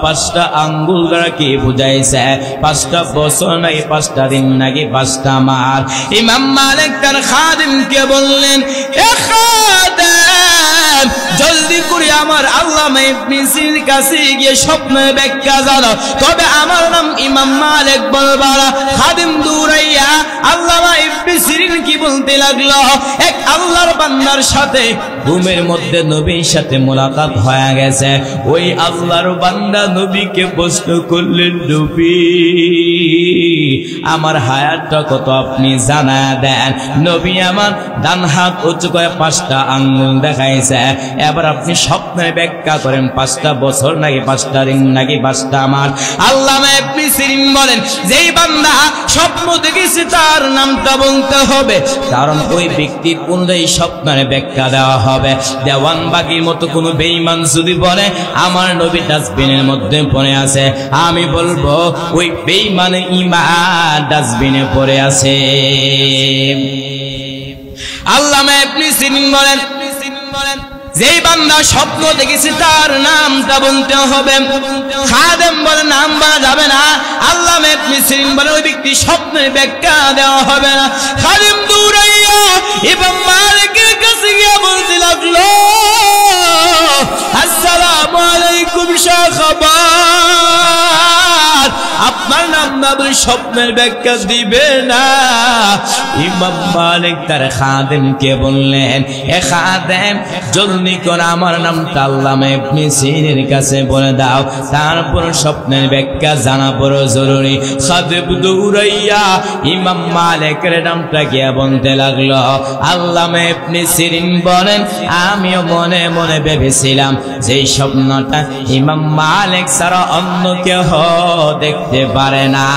5টা আঙ্গুল দ্বারা কি বুঝাইছে? 5টা বছর নাকি 5টা দিন নাকি 5টা মাস? ইমাম মালিক তার খাদিমকে বললেন, এ খাদিম জলদি করে আমার আল্লামা ইবনে সিরিনের কাছে গিয়ে স্বপ্নের ব্যাখ্যা জানো। তবে আমার নাম ইমাম মালিক বলবা না। খাদিম দৌড়াইয়া আল্লামা ইবনে সিরিন কি বলতে লাগলো, এক আল্লাহর বান্দার সাথে ঘুমের মধ্যে নবীর সাথে মুলাকাত হয়ে গেছে। ওই আল্লাহর বান্দা নবীকে প্রশ্ন করলেন, নবী আমার হায়াতটা কত আপনি জানা দেন? নবী আমার ডান হাত উঁচু করে 5টা আঙ্গুল দেখাইছে, এবার আপনি স্বপ্নের ব্যাখ্যা করেন 5টা বছর নাকি 5টা দিন নাকি 5টা মাস? আল্লামা ইবনে সিরিন বলেন, যেই বান্দা স্বপ্ন দেখেছে তার নামটা বলতে হবে, কারণ ওই ব্যক্তির অনুযায়ী স্বপ্নের ব্যাখ্যা দেওয়া হবে। দেওয়ান বাগির মতো কোনো বেঈমান যদি বলে আমার নবী ডাস্টবিনের মধ্যে পড়ে আছে, আমি বলবো ওই বেঈমানের ঈমান ডাস্টবিনে পড়ে আছে। আল্লামা ইবনে সিরিন বলেন, যেই বান্দা স্বপ্ন দেখেছে তার নামটা বলতে হবে। খাদেম বলে নাম বলা যাবে না। আল্লামা ইবনে সিরিন বলে ওই ব্যক্তি স্বপ্নের ব্যাখ্যা দেওয়া হবে না। খাদেম দৌড়াইয়া ইমাম মালিকের কাছে গিয়ে বলতে লাগলো, আসসালামু আলাইকুম শাহ, আপনার নাম না বলে স্বপ্নের ব্যাখ্যা দিবে না? ইমাম মালিক তার খাদেমকে বললেন, এ খাদেম জলদি করে আমার নামটা আল্লামা ইবনে সিরিনের কাছে বলে দাও, তারপর স্বপ্নের ব্যাখ্যা জানা বড় জরুরি। খাদেম দৌড়াইয়া ইমাম মালিকের নামটা গিয়ে বলতে লাগলো। আল্লামা ইবনে সিরিন বলেন, আমিও মনে মনে ভেবেছিলাম যে স্বপ্নটা ইমাম মালিক ছাড়া অন্য কেউ দেখতে পারে না।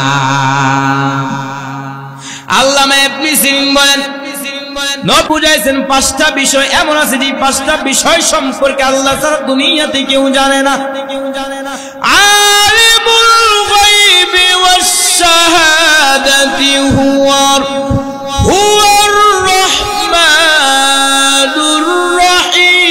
আল্লামা ইবনে সিরিন বলেন, বুঝাইছেন পাঁচটা বিষয় এমন আছে যে পাঁচটা বিষয় সম্পর্কে আল্লাহ ছাড়া দুনিয়াতে কেউ জানে না। আলিমুল গায়বি ওয়াস শাহাদাতি হুয়ার রহমানুর রহিম।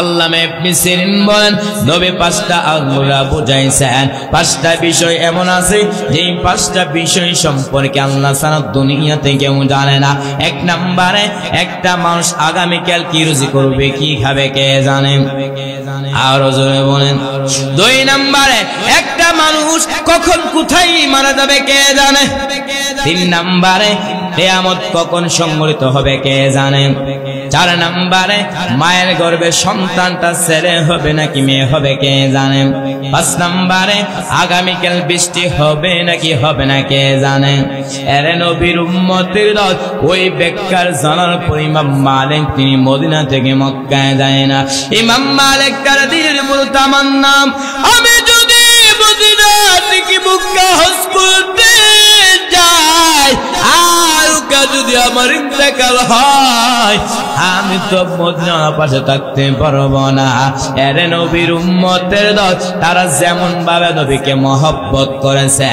আল্লামা ইবনে সিরিন বলেন, নবী পাঁচটা আল্লাহ বুঝাইছেন পাঁচটা বিষয় এমন আছে যে পাঁচটা বিষয় সম্পর্কে আল্লাহ ছাড়া দুনিয়াতে কেউ জানে না। এক নম্বরে, একটা মানুষ আগামীকাল কি রুজি করবে, কি খাবে, কে জানে? আরো জোরে বলেন। দুই নম্বরে, একটা মানুষ কখন কোথায় মারা যাবে, কে জানে? তিন নম্বরে, কিয়ামত কখন সংঘটিত হবে, কে জানে? চার নম্বরে, মায়ের গর্ভে সন্তানটা ছেলে হবে নাকি মেয়ে হবে, কে জানে? পাঁচ নম্বরে, আগামীকাল বৃষ্টি হবে নাকি হবে না, কে জানে? এর নবীর উম্মতের দল ওই ব্যাখ্যার জানার পর ইমাম মালিক তিনি মদিনা থেকে মক্কায় যায় না। ইমাম মালিক তার দিনের মূল তামান্নাম, আমি যদি মদিনা থেকে মক্কা হজ করতে যাই, আর যদি আমার ইন্তেকাল হয়, আমি তো মদিনার পাশে থাকতে পারবো না। এর নবীর উম্মতের দল তারা যেমন ভাবে নবীকে মহব্বত করেছে,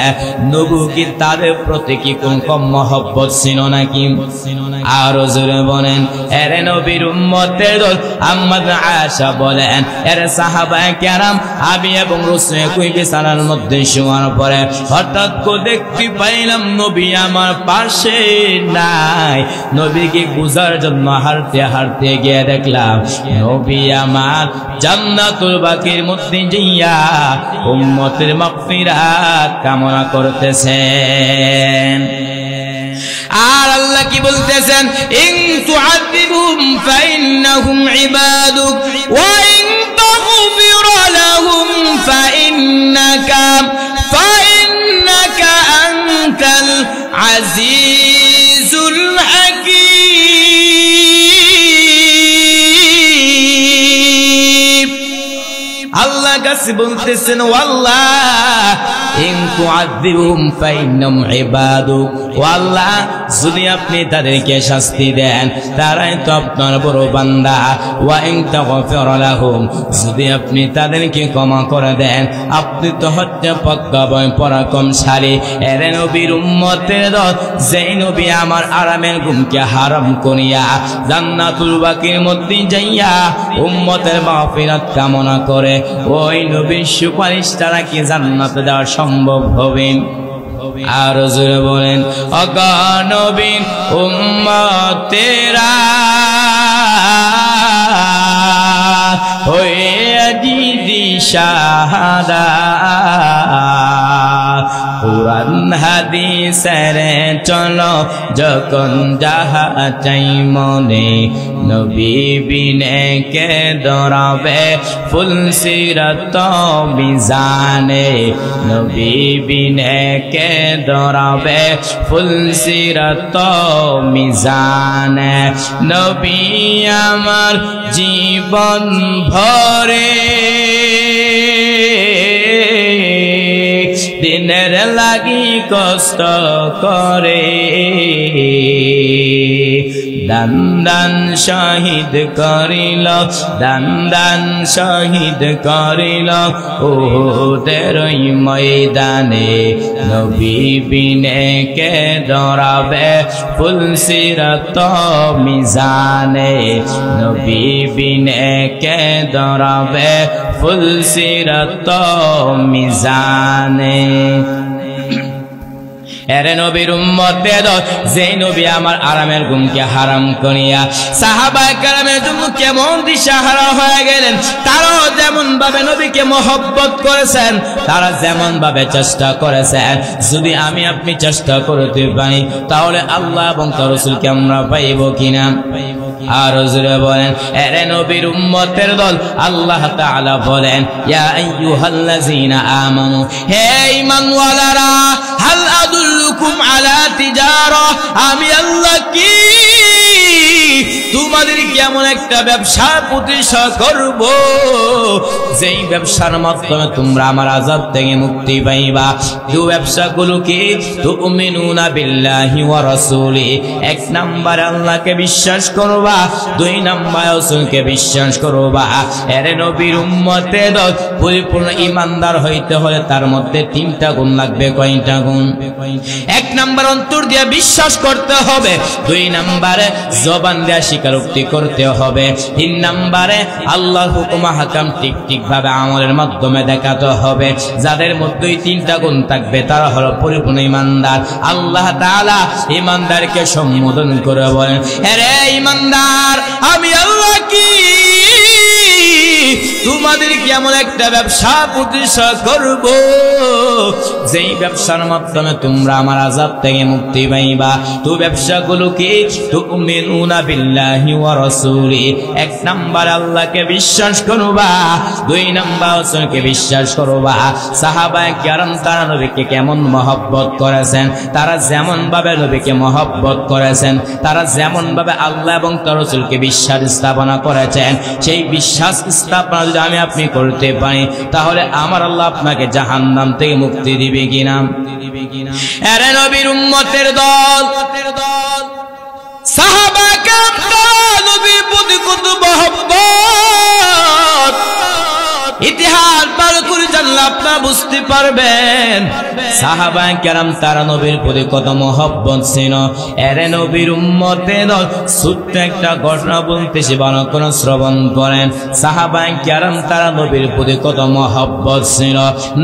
নবী কি তাদের প্রতি কি কোন কম মহব্বত ছিল নাকি? আরো জোরে বলেন। এর নবীর উম্মতের দল আম্মা আয়েশা বলেন, এর সাহাবায়ে কেরাম আমি এবং রাসূল একই বিছানার মধ্যে শোয়ার পরে হঠাৎ করে দেখতে পাইলাম নবী আমার পাশে নাই। নবীকে বুঝার জন্য হাঁটতে হাঁটতে গিয়ে দেখলাম নবী আমার জান্নাতুল বাকির মধ্যে যাইয়া উম্মতের মাগফিরাত কামনা করতেছেন। আর আল্লাহ কি বলতেছেন, ইন তুআযিবুম ফাইন্নাহুম ইবাদুক ওয়া ইন তাগফির লাহুম ফাইন্নাকা আনতাল আজিজুল হাকীম। আল্লাহ কাছে বলতেছেন, ওয়াল্লাহ ইন তুআযিবুম ফাইন্নাহুম ইবাদুক, ও আল্লাহ যদি আপনি তাদেরকে শাস্তি দেন তারাই তো আপনার বড় বান্দা। ওয়া ইন তাগফির লাহুম, যদি আপনি তাদেরকে ক্ষমা করে দেন আপনি তো হচ্ছে পাক্কা পরাক্রমশালী। এর নবীর উম্মতের দল যেই নবী আমার আরামের ঘুমকে হারাম করিয়া জান্নাতুল বাকির মধ্যে যাইয়া উম্মতের মাগফিরাত কামনা করে, ওই নবীর সুপারিশ ছাড়া কি জান্নাতে যাওয়া সম্ভব হবে? আর জোরে বলেন, ওগো নবীর উম্মতেরা হয়ে দিদি শাহাদাত, কুরআন হাদিসের চলো যখন যাহা চাই মনে, নবী বিনে কে দরাবে ফুল সিরাত মিজানে, নবী বিনে কে দরাবে ফুল সিরাত মিজানে। নবী আমার জীবন ভরে দিনের লাগি কষ্ট করে, দান দান শহীদ করিল, দান দান শহীদ করিল উহুদেরই ময়দানে, নবী বিনে কে দরাবে ফুল সিরাত মিজানে, নবী বিনে কে দরাবে ফুল সিরাত মিজানে। এরে নবীর উম্মতের দল, যে নবী আমার আরামের ঘুমকে হারাম করিয়া সাহাবায়ে কেরামের জন্য কেমন দিশাহারা হয়ে গেলেন, তারাও যেমন ভাবে নবীকে মহব্বত করেছেন, তারা যেমন ভাবে চেষ্টা করেছেন, যদি আমি আপনি চেষ্টা করতে পারি তাহলে আল্লাহ এবং তার রাসূলকে আমরা পাইব কিনা? আর জোরে বলেন, এরে নবীর উম্মতের দল, আল্লাহ তাআলা বলেন, ইয়া আইয়ুহাল্লাযীনা আমানু, হে ঈমানওয়ালারা, হাল আদুল্লুকুম আলা তিজারা, আমি আল্লাহ কি তোমাদেরকে এমন একটা ব্যবসা প্রতিষ্ঠা করব যেই ব্যবসার মাধ্যমে তোমরা আমার আযাব থেকে মুক্তি পাইবা। এই ব্যবসাগুলো কি? তুমিনুনা বিল্লাহি ওয়া রাসূলিহি, এক নম্বরে আল্লাহকে বিশ্বাস করবা, দুই নম্বরে রাসূলকে বিশ্বাস করবা। এর নবীর উম্মতে দল, পরিপূর্ণ ঈমানদার হইতে হলে তার মধ্যে তিনটা গুণ লাগবে। কয়টা গুণ? এক নম্বর অন্তর দিয়ে বিশ্বাস করতে হবে, দুই নম্বরে জবান দিয়ে স্বীকারোক্তি করতে হবে, তিন নম্বরে আল্লাহর হুকুম হাকাম ঠিক ভাবে আমলের মাধ্যমে দেখাতে হবে। যাদের মধ্যে তিনটা গুণ থাকবে তারা হলো পরিপূর্ণ ঈমানদার। আল্লাহ তাআলা ঈমানদারকে সম্বোধন করে বলেন, আরে ঈমানদার, আমি আল্লাহ কি তোমাদের কেমন একটা ব্যবসা প্রতিষ্ঠা করব যেই ব্যবসার মাধ্যমে তোমরা আমার আযাব থেকে মুক্তি পাইবা। তো ব্যবসাগুলো কি? তুমিনুনা বিল্লাহি ওয়া রাসূলিহি, এক নাম্বার আল্লাহকে বিশ্বাস করবা, দুই নাম্বার রাসূলকে বিশ্বাস করবা। সাহাবায়ে কেরাম তারা নবীকে কেমন মহব্বত করেছেন, তারা যেমন ভাবে নবীকে মহব্বত করেছেন, তারা যেমন ভাবে আল্লাহ এবং তার রাসূলকে বিশ্বাস স্থাপনা করেছেন, সেই বিশ্বাস স্থাপনা যদি আমি আপনি করতে পারি তাহলে আমার আল্লাহ আপনাকে জাহান্নাম থেকে মুক্তি দিবে কিনা? আরে নবীর উম্মতের দল, সাহাবায়ে কেরাম নবীর প্রতি কত মহব্বত, ইতিহাস পার করে জানলে আপনারা বুঝতে পারবেন সাহাবায়ে কেরাম তারা নবীর প্রতি কত মহব্বত ছিল। এরে নবীর উম্মতের দল, ছোট্ট একটা ঘটনা বলতেছি, ভালো করে শ্রবণ করেন। সাহাবায়ে কেরাম তারা নবীর প্রতি কত মহব্বত ছিল।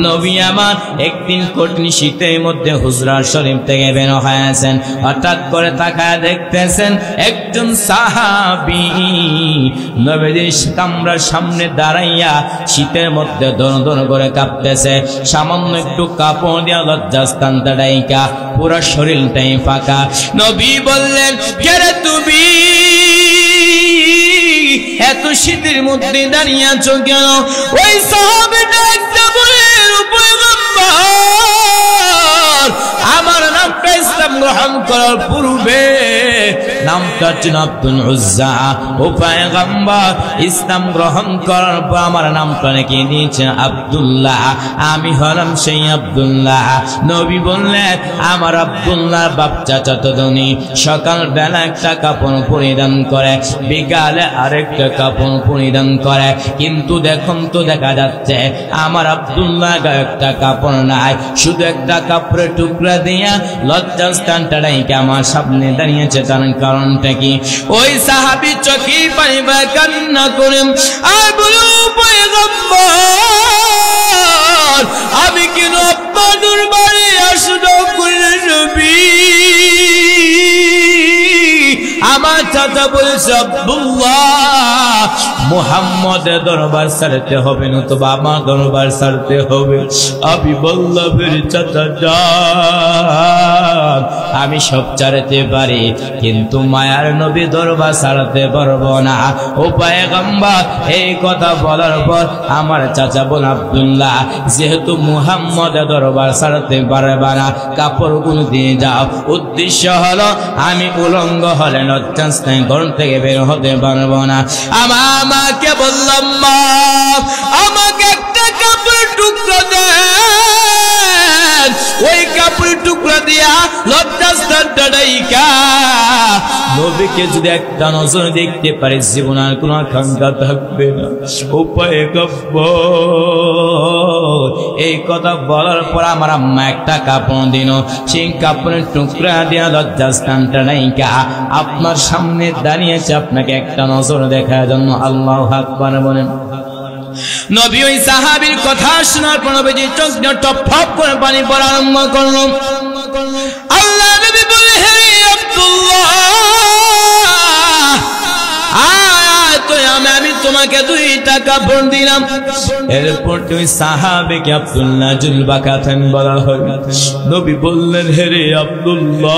নবী আমার একদিন কঠিন শীতের মধ্যে হুজরা শরীফ থেকে বের হয়েছেন, হঠাৎ করে তাকায় দেখতেছেন একজন সাহাবী নবীর কামরার সামনে দাঁড়াইয়া শীতের মধ্যে দন দন করে কাঁপতেছে। সামান্য একটু কাপড় দিয়া লজ্জাস্থানটা ডাইকা পুরো শরীরটাই ফাঁকা। নবী বললেন, কে রে তুমি, এত শীতের মধ্যে দাঁড়িয়ে আছো কেন? ওই সাহাবীটা একটা বলের উপরে আমার নামটা ইসলাম গ্রহণ করার পূর্বে নামটা ছিল আব্দুল উজ্জা। ও পয়গম্বর, ইসলাম গ্রহণ করার পর আমার নামটা নাকি দিয়েছেন আব্দুল্লাহ, আমি হলাম সেই আব্দুল্লাহ। নবী বললেন, আমার আব্দুল্লাহ বাপ চাচা তো ধনী, সকাল বেলা একটা কাপড় পরিধান করে, বিকালে আরেকটা কাপড় পরিধান করে, কিন্তু দেখুন তো দেখা যাচ্ছে আমার আব্দুল্লাহ গায়ে একটা কাপড় নাই, শুধু একটা কাপড়ের টুকরা দিয়া লজ্জাস্থানটা ডাইকে আমার সামনে দাঁড়িয়েছে। তার কারণটা কি? ওই সাহাবী চোখের পানি বেয়ে কান্না করে আর বলে, পয়গম্বর, আমি কেন আপনার দরবারে আসতে করে নবী? আমার চাচা বলছে, আব্দুল্লাহ, মুহাম্মদের দরবার ছাড়তে হবে না, তো আমার দরবার ছাড়তে হবে। আমি বললাম, চাচা যান, আমি সব ছাড়তে পারি কিন্তু মায়ার নবী দরবার ছাড়তে পারবো না। ও পয়গম্বর, এই কথা বলার পর আমার চাচা বল, আব্দুল্লাহ, যেহেতু মুহাম্মদের দরবার ছাড়তে পারবে না, কাপড়গুলো দিয়ে যাও। উদ্দেশ্য হলো আমি উলঙ্গ হলে লজ্জাস্থান ঘর থেকে বের হতে পারবো না। আমার মাকে বললাম, মা, আমাকে একটা কাপড়ের টুকরা দেন, ওই কাপড়ের টুকরা দিয়া লজ্জাস্থানটা ঢাইকা নবীকে যদি একটা নজর দেখতে পারি জীবন আর কোনো আকাঙ্ক্ষা থাকবে না। ও পয়গম্বর, এই কথা বলার পর আমার আম্মা একটা কাপড় দিল, সেই কাপড়ের টুকরা দিয়া লজ্জাস্থানটা ঢাইকা আপনার সামনে দাঁড়িয়েছে আপনাকে একটা নজর দেখার জন্য। আল্লাহু আকবার বলেন। নবী ওই সাহাবীর কথা শোনার পর নবীজি চোখ দিয়ে টপ টপ করে পানি পড়া আরম্ভ করল। আল্লাহ নবী বলে, হে আব্দুল্লাহ, আমি তোমাকে 2 টাকা ভোট দিলাম। এরপর তুই সাহাবেকে আব্দুল্লাহ জুলবাকাতান বলা হয়। নবী বললেন, হে রে আব্দুল্লাহ,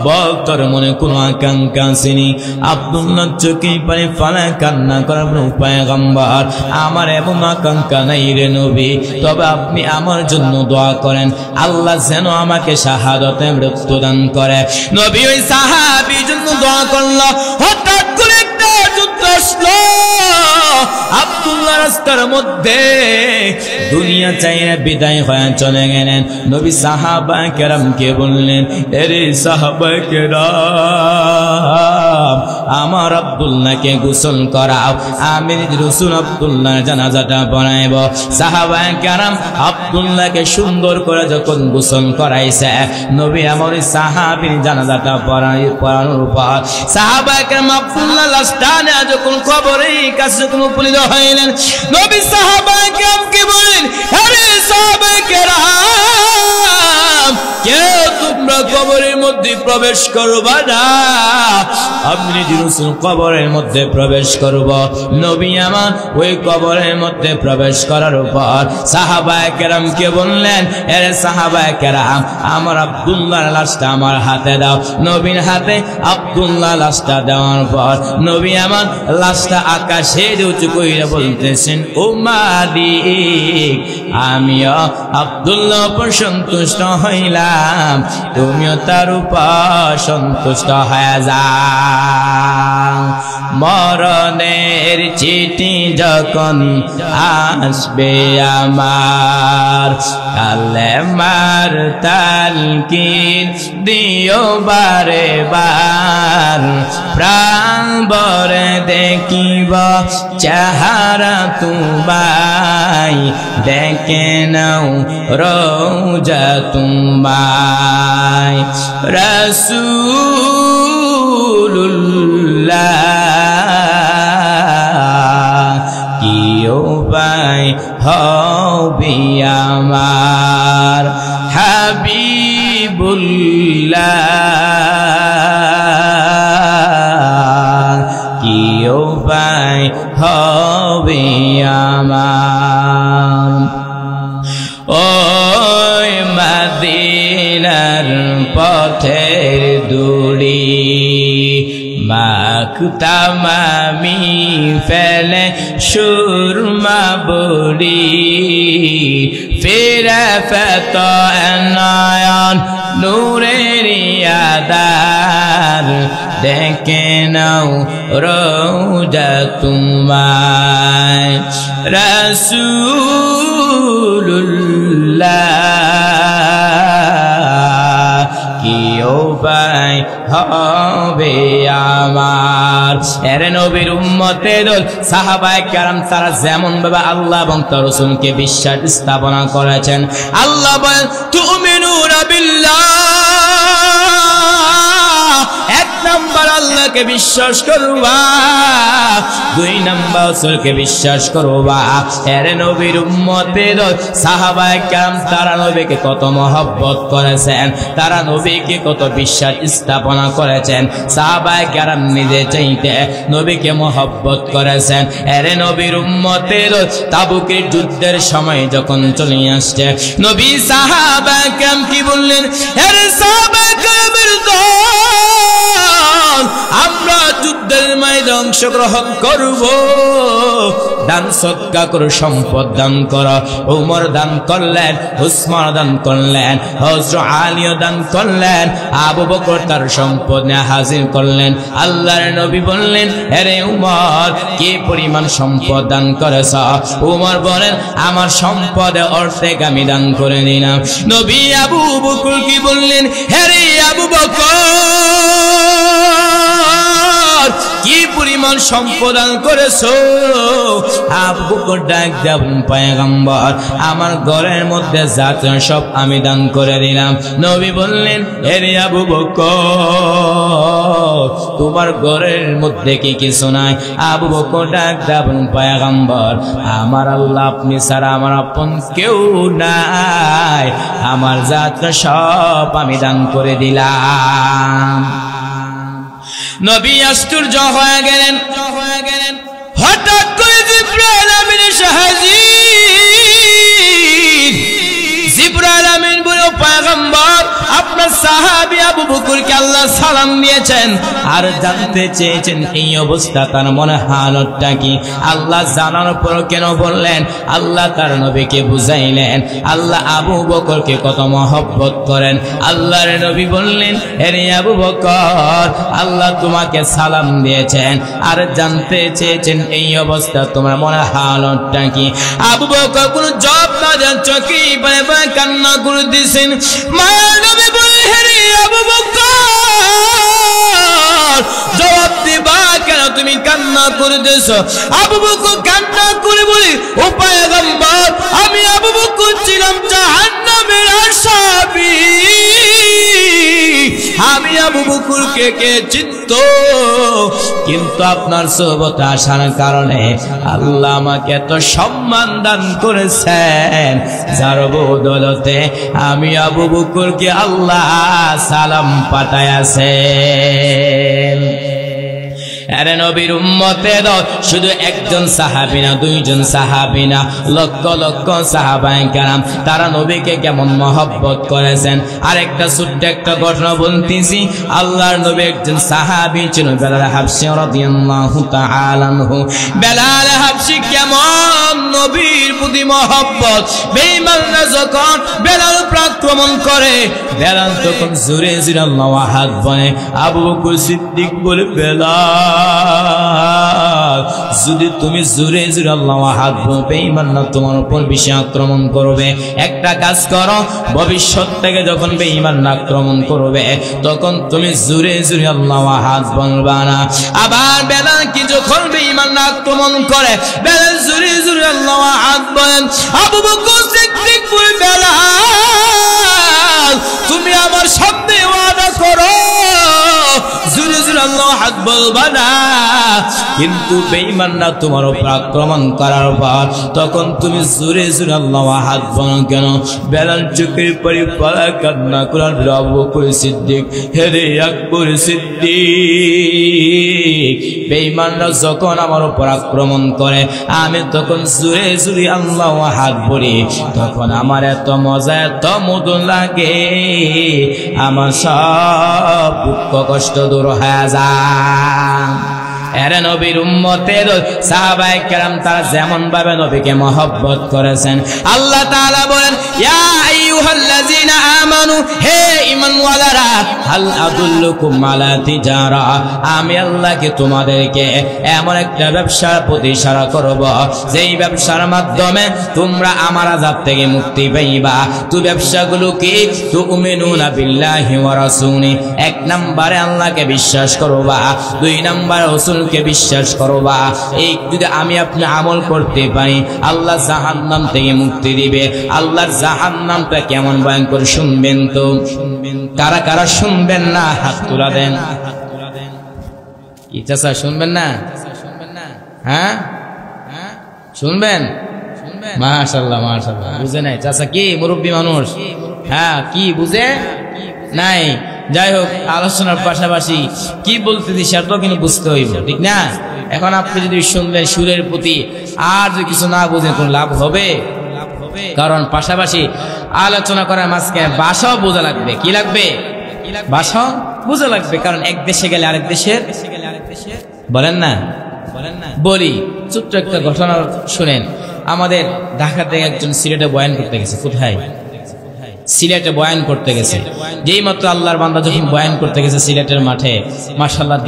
বল তোর মনে কোনো আকাঙ্ক্ষা আসেনি? আব্দুল্লাহ চোখেই পানি ফালা কান্না করার পয়গম্বর, আমার এমন আকাঙ্ক্ষা নাই রে নবী, তবে আপনি আমার জন্য দোয়া করেন, আল্লাহ যেন আমাকে শাহাদাতে মৃত্যু দান করে। নবী ওই সাহাবীর জন্য দোয়া করলো। হঠাৎ করে একটা যুদ্ধ আসলো। আব্দুল্লাহ রাস্তার মধ্যে দুনিয়া চাইয়ে বিদায় হয়ে চলে গেলেন। নবী সাহাবা কেরামকে বললেন, এরে সাহাবা কেরাম, আমার আব্দুল্লাহকে গোসল করাও, আমি রাসূল আব্দুল্লাহর জানাজাটা পড়াইব। সাহাবা কেরাম আব্দুল্লাহকে সুন্দর করে যখন গোসল করাইছে, নবী আমার সাহাবীর জানাজাটা পড়ানোর পর সাহাবা কেরাম আব্দুল্লাহ লাশটা নিয়ে যখন কবরের কাছে উপনীত হইলেন, নবী সাহাবা কেরামকে বলেন, আরে সাহাবা কেরাম, কেউ তোমরা কবরের মধ্যে প্রবেশ করবা না, আমি নিজে রাসূল কবরের মধ্যে প্রবেশ করব। নবী আমার ওই কবরের মধ্যে প্রবেশ করার পর সাহাবা কেরামকে বললেন, আরে সাহাবা কেরাম, আমার আব্দুল্লাহর লাশটা আমার হাতে দাও। নবীর হাতে আব্দুল্লাহ লাশটা দেওয়ার পর নবী আমার লাশটা আকাশে উঁচু কইরা বলতেছেন, ও মালিক, আমিও আব্দুল্লাহ উপর সন্তুষ্ট হইলাম, তুমিও তার উপর সন্তুষ্ট হয়ে যাও। মরণের চিঠি যখন আসবে আমার, কালেমার তালকিন দিও বারে বার, প্রাণ ভরে দেখিব চেহারা তোমায়, দেখে নাও রওজা তোমায়। রাসূলুল্লাহ কি উপায় হবে আমার, হাবিবুল্লাহ কি উপায় হবে আমার। ওই মদিনার পথের দুড়ি মাখতাম আমি ফেলে সুরমা বড়ি, ফিরে ফেত নয়ন নূরের আধার, দেখে নাও রওজা তোমায়। রাসূলুল্লাহ কি উপায় হবে আমার। এর নবীর উম্মতের সাহাবায়ে কেরাম তারা যেমন ভাবে আল্লাহ এবং তার রাসূলকে বিশ্বাস স্থাপনা করেছেন, আল্লাহ বলেন, তুমিনুনা বিল্লাহ, এক নাম্বার আল্লাহকে বিশ্বাস করবা, 2 নাম্বার রাসূলকে বিশ্বাস করবা। এর নবীর উম্মতের সাহাবায়ে কেরাম তারা নবীকে কত মহব্বত করেছেন, তারা নবীকে কত বিশ্বাস স্থাপনা করেছেন। সাহাবায়ে কেরাম নিজে চাইতে নবীকে মহব্বত করেছেন। এর নবীর উম্মতের তাবুকের যুদ্ধের সময় যখন চলে আসছে, নবী সাহাবায়ে কেরাম কি বললেন, এর সাহাবায়ে কেরামের দল, আমরা যুদ্ধের ময়দানে অংশগ্রহণ করব, দান সদকা করো, সম্পদ দান করো। ওমর দান করলেন, উসমান দান করলেন, হযরত আলীও দান করলেন, আবু বকর তার সম্পদ নিয়ে হাজির করলেন। আল্লাহর নবী বললেন, আরে উমর, কি পরিমাণ সম্পদ দান করেছ? উমর বলেন, আমার সম্পদে অর্ধেক আমি দান করে দিলাম। নবী আবু বকর কি বললেন, আরে আবু বকর, কি পরিমাণ সম্পদ দান করেছো? আবু বকর ডাক দেন, পয়গম্বর, আমার ঘরের মধ্যে যা সব আমি দান করে দিলাম। নবী বললেন, হে আবু বকর, তোমার ঘরের মধ্যে কি কিছু নাই? আবু বকর ডাক দেন, পয়গম্বর, আমার আল্লাহ আপনি ছাড়া আমার আপন কেউ নাই, আমার জাত সব আমি দান করে দিলাম। নবী আশ্চর্য হয়ে গেলেন। হঠাৎ করে জিবরাইল আমিন এসে হাজির। জিবরাইল আমিন বলে, পয়গম্বর, আপনার সাহাবী আবু বকরকে আল্লাহ সালাম দিয়েছেন আর জানতে চেয়েছেন এই অবস্থা তার মনে হালতটা কি। আল্লাহ জানার পর কেন বললেন? আল্লাহ তার নবীকে বুঝাইলেন আল্লাহ আবু বকরকে কত মহব্বত করেন। আল্লাহর নবী বললেন, হে আবু বকর, আল্লাহ তোমাকে সালাম দিয়েছেন আর জানতে চেয়েছেন এই অবস্থা তোমার মনে হালতটা কি। আবু বকর কোন জবাব না দেন, চোখে পানি পানি কান্না করে দিয়েছেন। মায়ের নবী বললেন, হে আবু বকর, জবাব দিবা কেন, তুমি কান্না করে দিয়েছো? আবু বকর কান্না করে বলি, ও পয়গম্বর, আমি আবু বকর ছিলাম জাহান্নামের আসামি। আমি আবু বকরকে কে চিনত, কিন্তু আপনার সোহবত আসার কারণে আল্লাহ আমাকে এত সম্মান দান করেছেন, যার বদৌলতে আমি আবু বকরকে আল্লাহ সালাম পাঠাইয়াছেন। আরে নবীর উম্মতের শুধু একজন সাহাবী না, দুইজন সাহাবী না, লক্ষ লক্ষ সাহাবায়ে কেরাম তারা নবীকে কেমন মহব্বত করেছেন। আর একটা ছোট্ট একটা ঘটনা বলতেছি। আল্লাহর নবী একজন সাহাবী ছিল বেলাল হাবশী রাদিয়াল্লাহু তাআলা আনহু। বেলাল হাবশী কেমন নবীর প্রতি মহব্বত। বেঈমানরা যখন বেলাল আক্রমণ করে, বেলাল তখন জোরে জোরে আল্লাহু আহাদ বলে। আবু বকর সিদ্দিক বলে, বেলাল, যদি তুমি জোরে জোরে আল্লাহু আহাদ বলবে, বেঈমানরা তোমার উপর বেশি আক্রমণ করবে। একটা কাজ করো, ভবিষ্যৎ থেকে যখন বেঈমানরা আক্রমণ করবে তখন তুমি জোরে জোরে আল্লাহু আহাদ বলবা না। আবার বেলাল কি যখন বেঈমানরা আক্রমণ করে, বেলাল জোরে জোরে আল্লাহু আহাদ বলেন। আবু বকর সিদ্দিক বলে, বেলাল, তুমি আমার সামনে ওয়াদা করো জোরে জোরে আল্লাহু আহাদ বলবা না, কিন্তু বেঈমানরা তোমার উপর আক্রমণ করার পর তখন তুমি জোরে জোরে আল্লাহু আহাদ বলো কেন? বেলাল চোখের পানি পড়া কান্না করার আবু বকর সিদ্দিক, হে রে আকবর সিদ্দিক, বেঈমানরা যখন আমার উপর আক্রমণ করে আমি তখন জোরে জোরে আল্লাহু আহাদ বলি, তখন আমার এত মজা এত মধু লাগে, আমার সব দুঃখ কষ্ট দূর হয়ে যায়। এর নবীর উম্মতের সাহাবায়ে কেরাম তারা যেমন ভাবে নবীকে মহব্বত করেছেন, আল্লাহ তাআলা বলেন, ইয়া আইয়ুহাল্লাযীনা আমানু, হে ঈমানওয়ালারা, হাল আদুল্লুকুম আলা তিজারা, আমি আল্লাহকে তোমাদেরকে এমন একটা ব্যবসার প্রতি ইশারা করব যেই ব্যবসার মাধ্যমে তোমরা আমার আযাব থেকে মুক্তি পাইবা। তো ব্যবসাগুলো কি? তুমিনুনা বিল্লাহি ওয়া রাসূলি, এক নম্বরে আল্লাহকে বিশ্বাস করবা, দুই নম্বরে রাসূলকে বিশ্বাস করবা। এই যদি আমি আপনি আমল করতে পারি, আল্লাহ জাহান্নাম থেকে মুক্তি দিবে। আল্লাহর জাহান্নামটা কেমন ভয়ঙ্কর শুনবেন তো? কারা কারা শুনবেন না হাত তুলা দেন। কি চাচা শুনবেন না? হ্যাঁ শুনবেন? মাশাআল্লাহ মাশাআল্লাহ। বুঝে নাই চাচা? কি মুরব্বী মানুষ, হ্যাঁ কি বুঝে নাই? যাই হোক, আলোচনার পাশাপাশি কি বলতেছি সেটাও কিন্তু বুঝতে হইব, ঠিক না? এখন আপনি যদি শুনলেন সুরের প্রতি আর যদি কিছু না বুঝেন কোন লাভ হবে? কারণ পাশাপাশি আলোচনা করার মাঝখানে ভাষাও বোঝা লাগবে। কি লাগবে? ভাষাও বোঝা লাগবে, কারণ এক দেশে গেলে আরেক দেশের বলেন না। বলি ছোট্ট একটা ঘটনা শুনেন। আমাদের ঢাকা থেকে একজন সিলেটে বয়ান করতে গেছে। কোথায়? সিলেটে বয়ান করতে গেছে। যেই মাত্র আল্লাহর বান্দা যখন বয়ান করতে গেছে সিলেটের মাঠে, মাশাআল্লাহ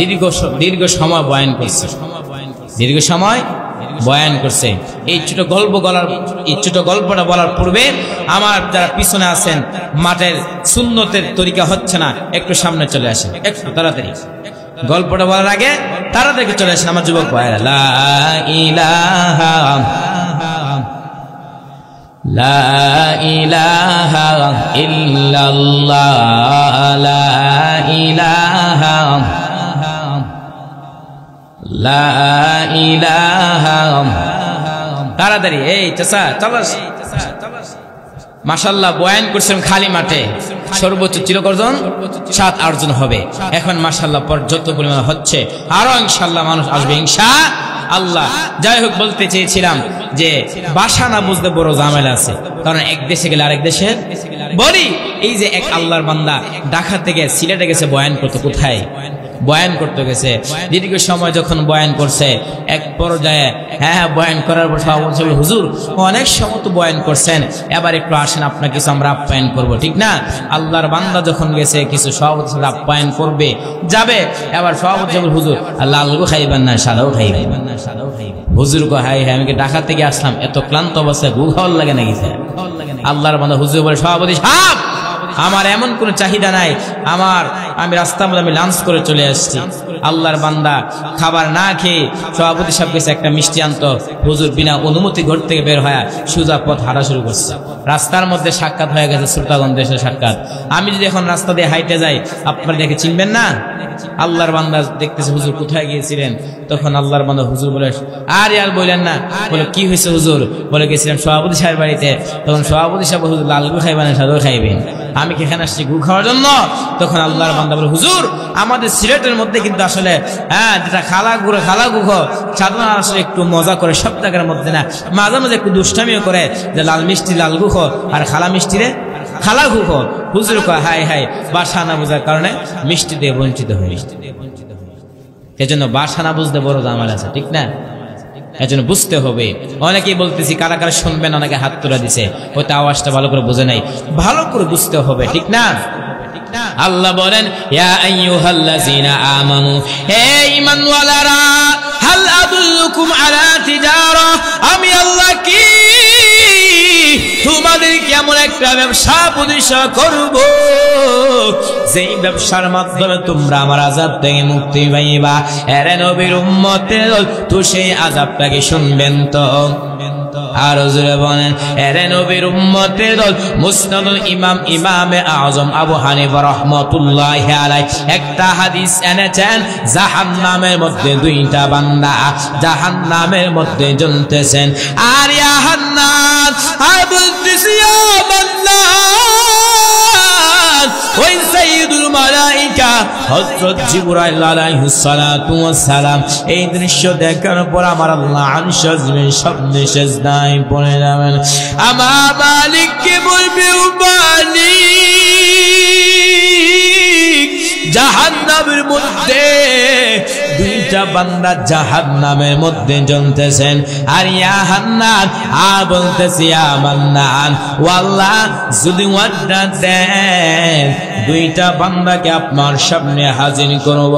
দীর্ঘ সময় বয়ান করছে, দীর্ঘ সময় বয়ান করছে। এই ছোট গল্পটা বলার পূর্বে আমার যারা পিছনে আছেন, মাঠের সুন্নতের তরিকা হচ্ছে না, একটু সামনে চলে আসেন, একটু তাড়াতাড়ি। গল্পটা বলার আগে তাড়াতাড়ি চলে আসেন আমার যুবক ভাইরা। লা ইলাহা লা ইলাহা ইল্লাল্লাহ, লা ইলাহা লা ইলাহা। তাড়াতাড়ি এই চাচা চলো। মাশাআল্লাহ বয়ান করছেন খালি মাঠে, সর্বোচ্চ চিরকর্জন 7-8 জন হবে। এখন মাশাআল্লাহ পর্যাপ্ত পরিমাণ হচ্ছে, আরো ইনশাআল্লাহ মানুষ আসবে ইনশাআল্লাহ। যাই হোক, বলতে চেয়েছিলাম যে ভাষা না বুঝতে বড় ঝামেলা আছে, কারণ এক দেশে গেলে আরেক দেশে বলি। এই যে এক আল্লাহর বান্দা ঢাকা থেকে সিলেটে গেছে বয়ান করতে, কোথায় বয়ান করতে গেছে, দীর্ঘ সময় যখন বয়ান করছে, এক পর্যায়ে বয়ান করার পর সব বলছে হুজুর অনেক সময় তো বয়ান করছেন, এবার একটু আসেন আপনাকে কিছু আমরা আপ্যায়ন করবো, ঠিক না? আল্লাহর বান্দা যখন গেছে কিছু সভাপতি আপ্যায়ন করবে যাবে, এবার সভাপতি হুজুর লালগো খাইবেন না সাদাও খাইবেন না, সাদাও খাইবেন। হুজুর কো হাই হাই আমি ঢাকা থেকে আসলাম, এত ক্লান্ত অবস্থায় গু খাওয়ার লাগে নাকি স্যার? আল্লাহর বান্দা হুজুর বলে সভাপতি সাহেব আমার এমন কোন চাহিদা নাই, আমি রাস্তার মধ্যে আমি লাঞ্চ করে চলে আসছি। আল্লাহর বান্দা খাবার না খেয়ে সভাপতি সাহেব গেছে একটা মিষ্টি আনতো, হুজুর বিনা অনুমতি ঘর থেকে বের হয়ে সোজা পথ হাঁটা শুরু করছে। রাস্তার মধ্যে সাক্ষাৎ হয়ে গেছে, শ্রোতাগণ দেশের সাক্ষাৎ। আমি যদি এখন রাস্তা দিয়ে হাইটে যাই, আপনারা দেখে চিনবেন না? আল্লাহর বান্দা দেখতেছে হুজুর কোথায় গিয়েছিলেন? তখন আল্লাহর বান্দা হুজুর বলে আর বললেন না। বলে কি হয়েছে হুজুর? বলে গেছিলাম সভাপতি সাহেবের বাড়িতে। তখন সভাপতি সাহেব হুজুর লাল গু খাইবেন না সাদা খাইবেন? আমি কি এখানে আসছি গু খাওয়ার জন্য? তখন আল্লাহর বান্দা বলে হুজুর আমাদের সিলেটের মধ্যে কিন্তু আসলে যেটা খালা গুখো সাধারণ আসলে একটু মজা করে, সব জায়গার মধ্যে না, মাঝে মাঝে একটু দুষ্টামিও করে, যে লাল মিষ্টি লাল গুখো আর খালা মিষ্টি রে খালা গুখো। হুজুর কয় হাই হাই ভাষা না বোঝার কারণে মিষ্টি দিয়ে বঞ্চিত হয়ে, এজন্য ভাষা না বুঝতে বড় ঝামেলা আছে, ঠিক না? এজন্য বুঝতে হবে। অনেকেই বলতেছি কারা কারা শুনবেন, অনেকে হাত তুলে দিছে, হয়তো আওয়াজটা ভালো করে বোঝে নাই, ভালো করে বুঝতে হবে, ঠিক না? আল্লাহ বলেন ইয়া আইয়ুহাল্লাযীনা আমানু, হে ঈমানওয়ালারা, হাল আদুল্লুকুম আলা তিজারা, আমি আল্লাহ কি তোমাদের কেমন একটা ব্যবসা প্রতিষ্ঠা করব, যেই ব্যবসার মাধ্যমে তোমরা আমার আযাব থেকে মুক্তি পাইবা। এর নবীর উম্মতের তো সেই আযাবটাকে শুনবেন তো? আর জোরে বলেন এর নবীর উম্মতের দল মুসনাদুল ইমামে আযম আবু হানিফা রাহমাতুল্লাহি আলাইহি একটা হাদিস এনেছেন, জাহান্নামের মধ্যে দুইটা বান্দা জাহান্নামের মধ্যে জ্বলতেছেন। আর ইয়া হান্নান আর বলতেছি ইয়া মান্নান, ওই সাইয়্যিদুল মালায়েকা হযরত জিবরাইল আলাইহিস সালাতু ওয়াস সালাম এই দৃশ্য দেখার পর আমার আল্লাহ আরশ জমিন সব সেজদায় পড়ে যাবেন। আমার মালিককে বলবে ও মালিক, জাহান্নামের মধ্যে দুইটা বান্দা জাহান্নামের মধ্যে জ্বলতেছেন। আর ইয়া হান্নান আর বলতেছি ইয়া মান্নান, ও আল্লাহ যদি ওয়াদা দেন দুইটা বান্দাকে আপনার সামনে হাজির করব।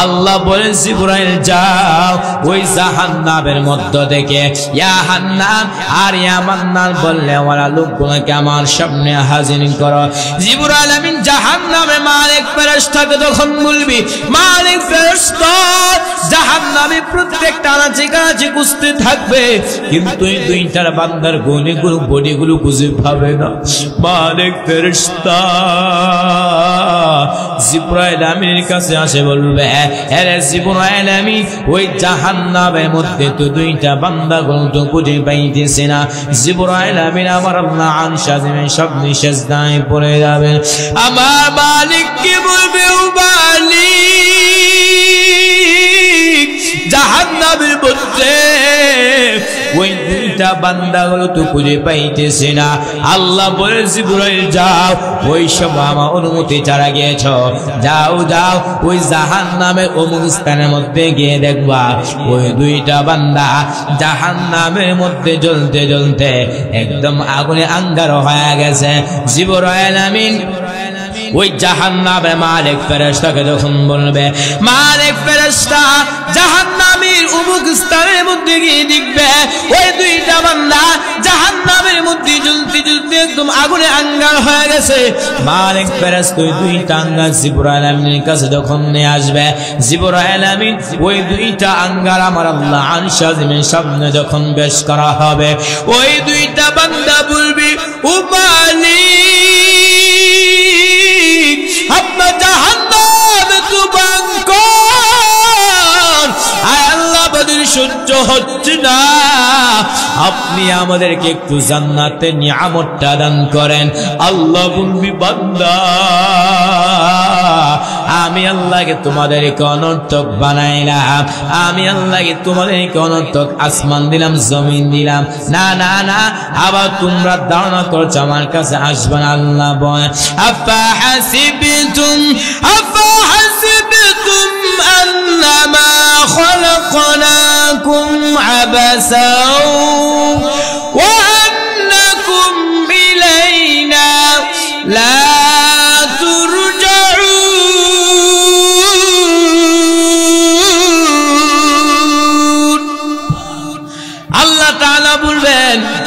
আল্লাহ বলেন জিবরাইল যাও ওই জাহান্নামের মধ্য থেকে ইয়া হান্নান আর ইয়া মান্নান বললে ওরা লোকগুলোকে আমার সামনে হাজির করো। জিবরাইল আমিন জাহান্নামে মালিক ফেরেশতাকে তখন বলবি, মালিক ফেরেশতা জাহান্নামে প্রত্যেকটা আনাচে কানাচে খুঁজতে থাকবে, কিন্তু এই দুইটার বান্দার গনিগুলো বডিগুলো খুঁজে পাবে না। মালিক ফেরেশতা জিবরাইল আমিনের কাছে আসে বলবে, আরে জিবরাইল আমিন ওই জাহান্নামের মধ্যে তো দুইটা বান্দাগুলো তো খুঁজে পাইতেছে না। জিবরাইল আমিন আমার আল্লাহ আরশ জমিন সব সেজদায় পড়ে যাবেন। আমার মালিক কি বলবে, ও মালিক জাহান্নামের মধ্যে ওই দুইটা বান্দাগুলো তো খুঁজে পাইতেছে না। আল্লাহ বলে জিবরাইল যাও ওই সময় আমার অনুমতি ছাড়া গিয়েছ, যাও যাও ওই জাহান্নামের অমুক স্থানের মধ্যে গিয়ে দেখবা ওই দুইটা বান্দা জাহান্নামের মধ্যে জ্বলতে জ্বলতে একদম আগুনে আঙ্গার হয়ে গেছে। জিবরাইল আমিন ওই জাহান্নামের মালিক ফেরেশতাকে যখন বলবে, মালিক ফেরেশতা জাহান্নামের অমুক স্থানের মধ্যে গিয়ে দেখবে ওই দুইটা বান্দা জাহান্নামের মধ্যে জ্বলতে জ্বলতে একদম আগুনে আঙ্গার হয়ে গেছে। মালিক ফেরেশতা ওই দুইটা আঙ্গার জিবরাইল আমিনের কাছে যখন নিয়ে আসবে, জিবরাইল আমিন ওই দুইটা আঙ্গার আমার আল্লাহ আরশ জমিনের সামনে যখন পেশ করা হবে, ওই দুইটা বান্দা বলবি, ও মালিক আপনার জাহান্নাম তো বাঙ্কর, আয় আল্লাহ সহ্য হচ্ছে না, আপনি আমাদেরকে একটু জান্নাতের নিয়ামতটা দান করেন। আল্লাহ বলবি বান্দা আমি আল্লাহকে তোমাদেরকে অনর্থক বানাইলাম, আমি আল্লাহকে তোমাদেরকে অনর্থক আসমান দিলাম, জমিন দিলাম, না না না, আবার তোমরা ধারণা করছো আমার কাছে আসবে না। আল্লাহ বলে আফা হাসিবতুম আন্নামা খালাকনাকুম আবাসাও ওয়া আন্নাকুম ইলাইনা লা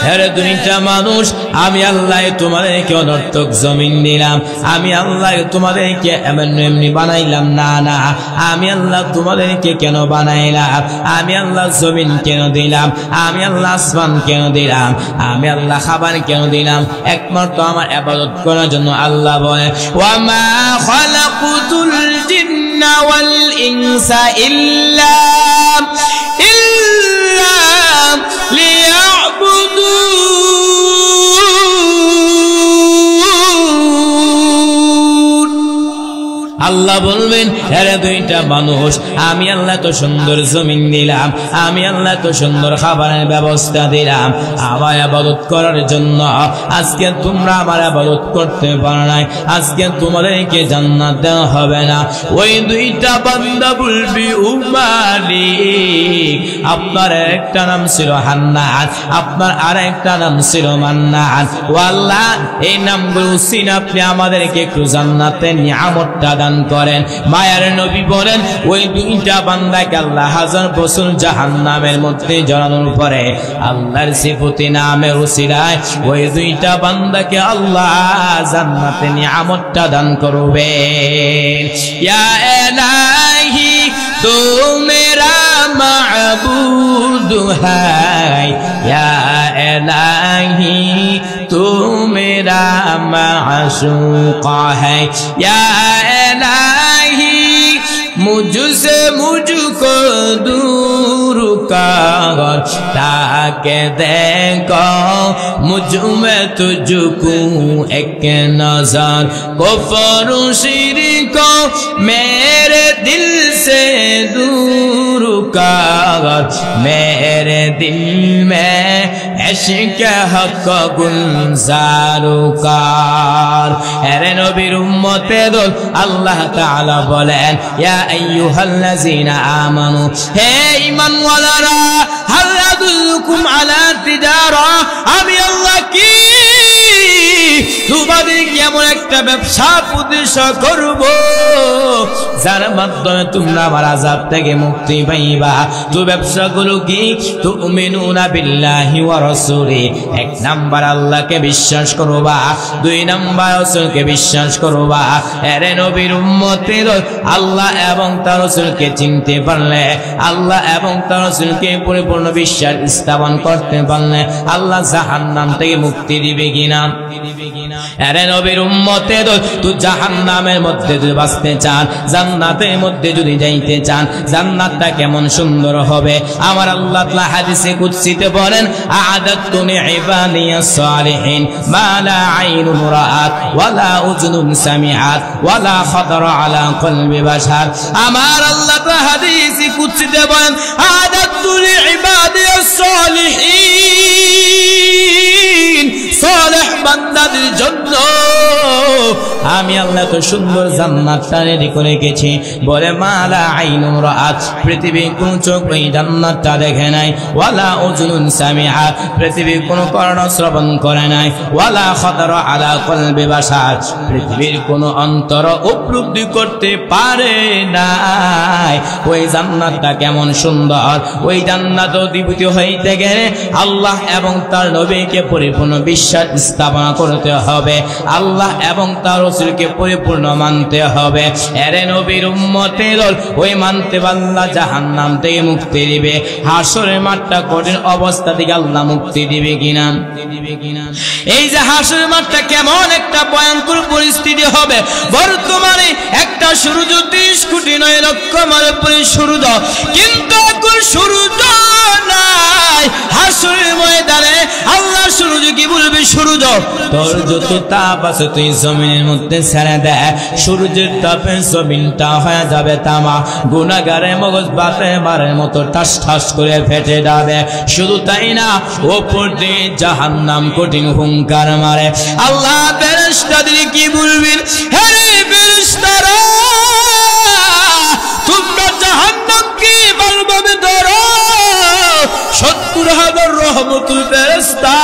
হেরে দুনিয়াটা মানুষ, আমি আল্লাহ তোমাদেরকে অনর্থক জমিন দিলাম, আমি আল্লাহ তোমাদেরকে এমনি বানাইলাম, না না, আমি আল্লাহ তোমাদেরকে কেন বানাইলাম, আমি আল্লাহ জমিন কেন দিলাম, আমি আল্লাহ আসমান কেন দিলাম, আমি আল্লাহ খাবার কেন দিলাম, একমাত্র আমার ইবাদত করার জন্য। আল্লাহ বলে ওয়া মা খালাকুতুল জিন্না ওয়াল ইনসা ইল্লা আল্লাহ বলবেন এরা দুইটা মানুষ, আমি আল্লাহ তো সুন্দর জমিন দিলাম, আমি আল্লাহ তো সুন্দর খাবারের ব্যবস্থা দিলাম আমার ইবাদত করার জন্য। আজকে তোমরা আমার ইবাদত করতে পারো নাই, আজকে তোমাদেরকে জান্নাত দেওয়া হবে না। ওই দুইটা বান্দা বলবি ও মালিক, আপনার একটা নাম ছিল হান্নান, আপনার আর একটা নাম ছিল মান্নান। ও আল্লাহ, এই নামগুলো চিনে আপনি আমাদেরকে একটু জান্নাতের নিয়ামতটা দান করেন। মায়ার নবী বলেন ওই দুইটা বান্দাকে আল্লাহ 1000 বছর জাহান্নামের মধ্যে জড়ানোর পরে আল্লাহর সিফতি নামের উসিলায় ওই দুইটা বান্দাকে আল্লাহ জান্নাতে নিয়ামতটা দান করবেন। ইয়া ইলাহি তু মেরা মাবুদ হায়, ইয়া ইলাহি তু মেরা মাশুকা है, या इलाही मुझसे मुझको दूर कर, ताकि देखो मुझ में तुझको एक नजर, कुफ्र शिरक को मेरे दिल से दूर कर, मेरे दिल में इश्क हक गुलजार कर। এরে নবীর উম্মতের আল্লাহ তাআলা বলেন ইয়া আইয়ুহাল্লাযীনা আমানু, হে ঈমানওয়ালারা, হাল আদুল্লুকুম আলা তিজারা, আমি আল্লাহ কি তোমাদেরকে এমন একটা ব্যবসা প্রতিষ্ঠা করব যার মাধ্যমে তোমরা আমার আযাব থেকে মুক্তি পাইবা। তো ব্যবসাগুলো কি? তুমিনুনা বিল্লাহি ওয়া রাসূলি, এক নাম্বার আল্লাহকে বিশ্বাস করবা, দুই নাম্বার রাসূলকে বিশ্বাস করবা। এরে নবীর উম্মতের আল্লাহ এবং তার রাসূলকে চিনতে পারলে, আল্লাহ এবং তার রাসূলকে পরিপূর্ণ বিশ্বাস স্থাপন করতে পারলে আল্লাহ জাহান্নাম থেকে মুক্তি দিবে কিনা? এরে নবীর উম্মতের তো জাহান্নামের মধ্যে যদি বাঁচতে চান, জান্নাতের মধ্যে যদি যাইতে চান, জান্নাতটা কেমন সুন্দর হবে আমার আল্লাহ তাআলা হাদিসে কুদসিতে বলেন আ'আদাতু লিইবাদিয়াস সালিহিন মা লা আইনুন রাআত ওয়ালা উযুনুন সামিআত ওয়ালা খাতারা আলা কলবি বাশার। আমার আল্লাহ তাআলা হাদিসে কুদসিতে বলেন আ'আদাতু লিইবাদিয়াস সালিহিন, সালেহ বান্দাদের জন্য আমি আল্লাহ তো সুন্দর জান্নাতটা রেডি করে রেখেছি। বলে মালা আইনুন রাআত, পৃথিবীর কোন চোখ এই জান্নাতটা দেখে নাই, ওয়ালা উযুনুন সামিআত, পৃথিবীর কোন কর্ণ শ্রবণ করে নাই, ওয়ালা খাতারা আলা কলবি বাশার, পৃথিবীর কোন অন্তর উপলব্ধি করতে পারে নাই ওই জান্নাতটা কেমন সুন্দর। ওই জান্নাত অধিপতি হইতে গেলে আল্লাহ এবং তার নবীকে পরিপূর্ণ বিশ্বাস স্থাপনা করতে হবে, আল্লাহ এবং তার রাসূলকে পরিপূর্ণ মানতে হবে। এরে নবীর উম্মতের ওই মানতে আল্লাহ জাহান্নাম থেকে মুক্তি দিবে, হাসরের মাঠটা কঠিন অবস্থা থেকে আল্লাহ মুক্তি দিবে কিনা? এই যে হাসরের মাঠটা কেমন একটা ভয়ঙ্কর পরিস্থিতি হবে। বর্তমানে একটা সূর্য 30 কোটি 9 লক্ষ মাইল পরে সূর্য, কিন্তু এখন সূর্য সূর্য তোর যত তাপ আছে তুই জমিনের মধ্যে ছেড়ে দে, সূর্যের তাপে জমিনটা হয়ে যাবে তামা, গুনাহগারের মগজ বারের মতো ঠাস ঠাস করে ফেটে যাবে। শুধু তাই না, ওপর দিয়ে জাহান্নাম কঠিন হুঙ্কার মারে। আল্লাহ ফেরেশতাদের কি বলবেন, হে ফেরেশতারা তোমরা জাহান্নামকে ভালোভাবে ধরো। 70,000 রহমতুল ফেরেশতা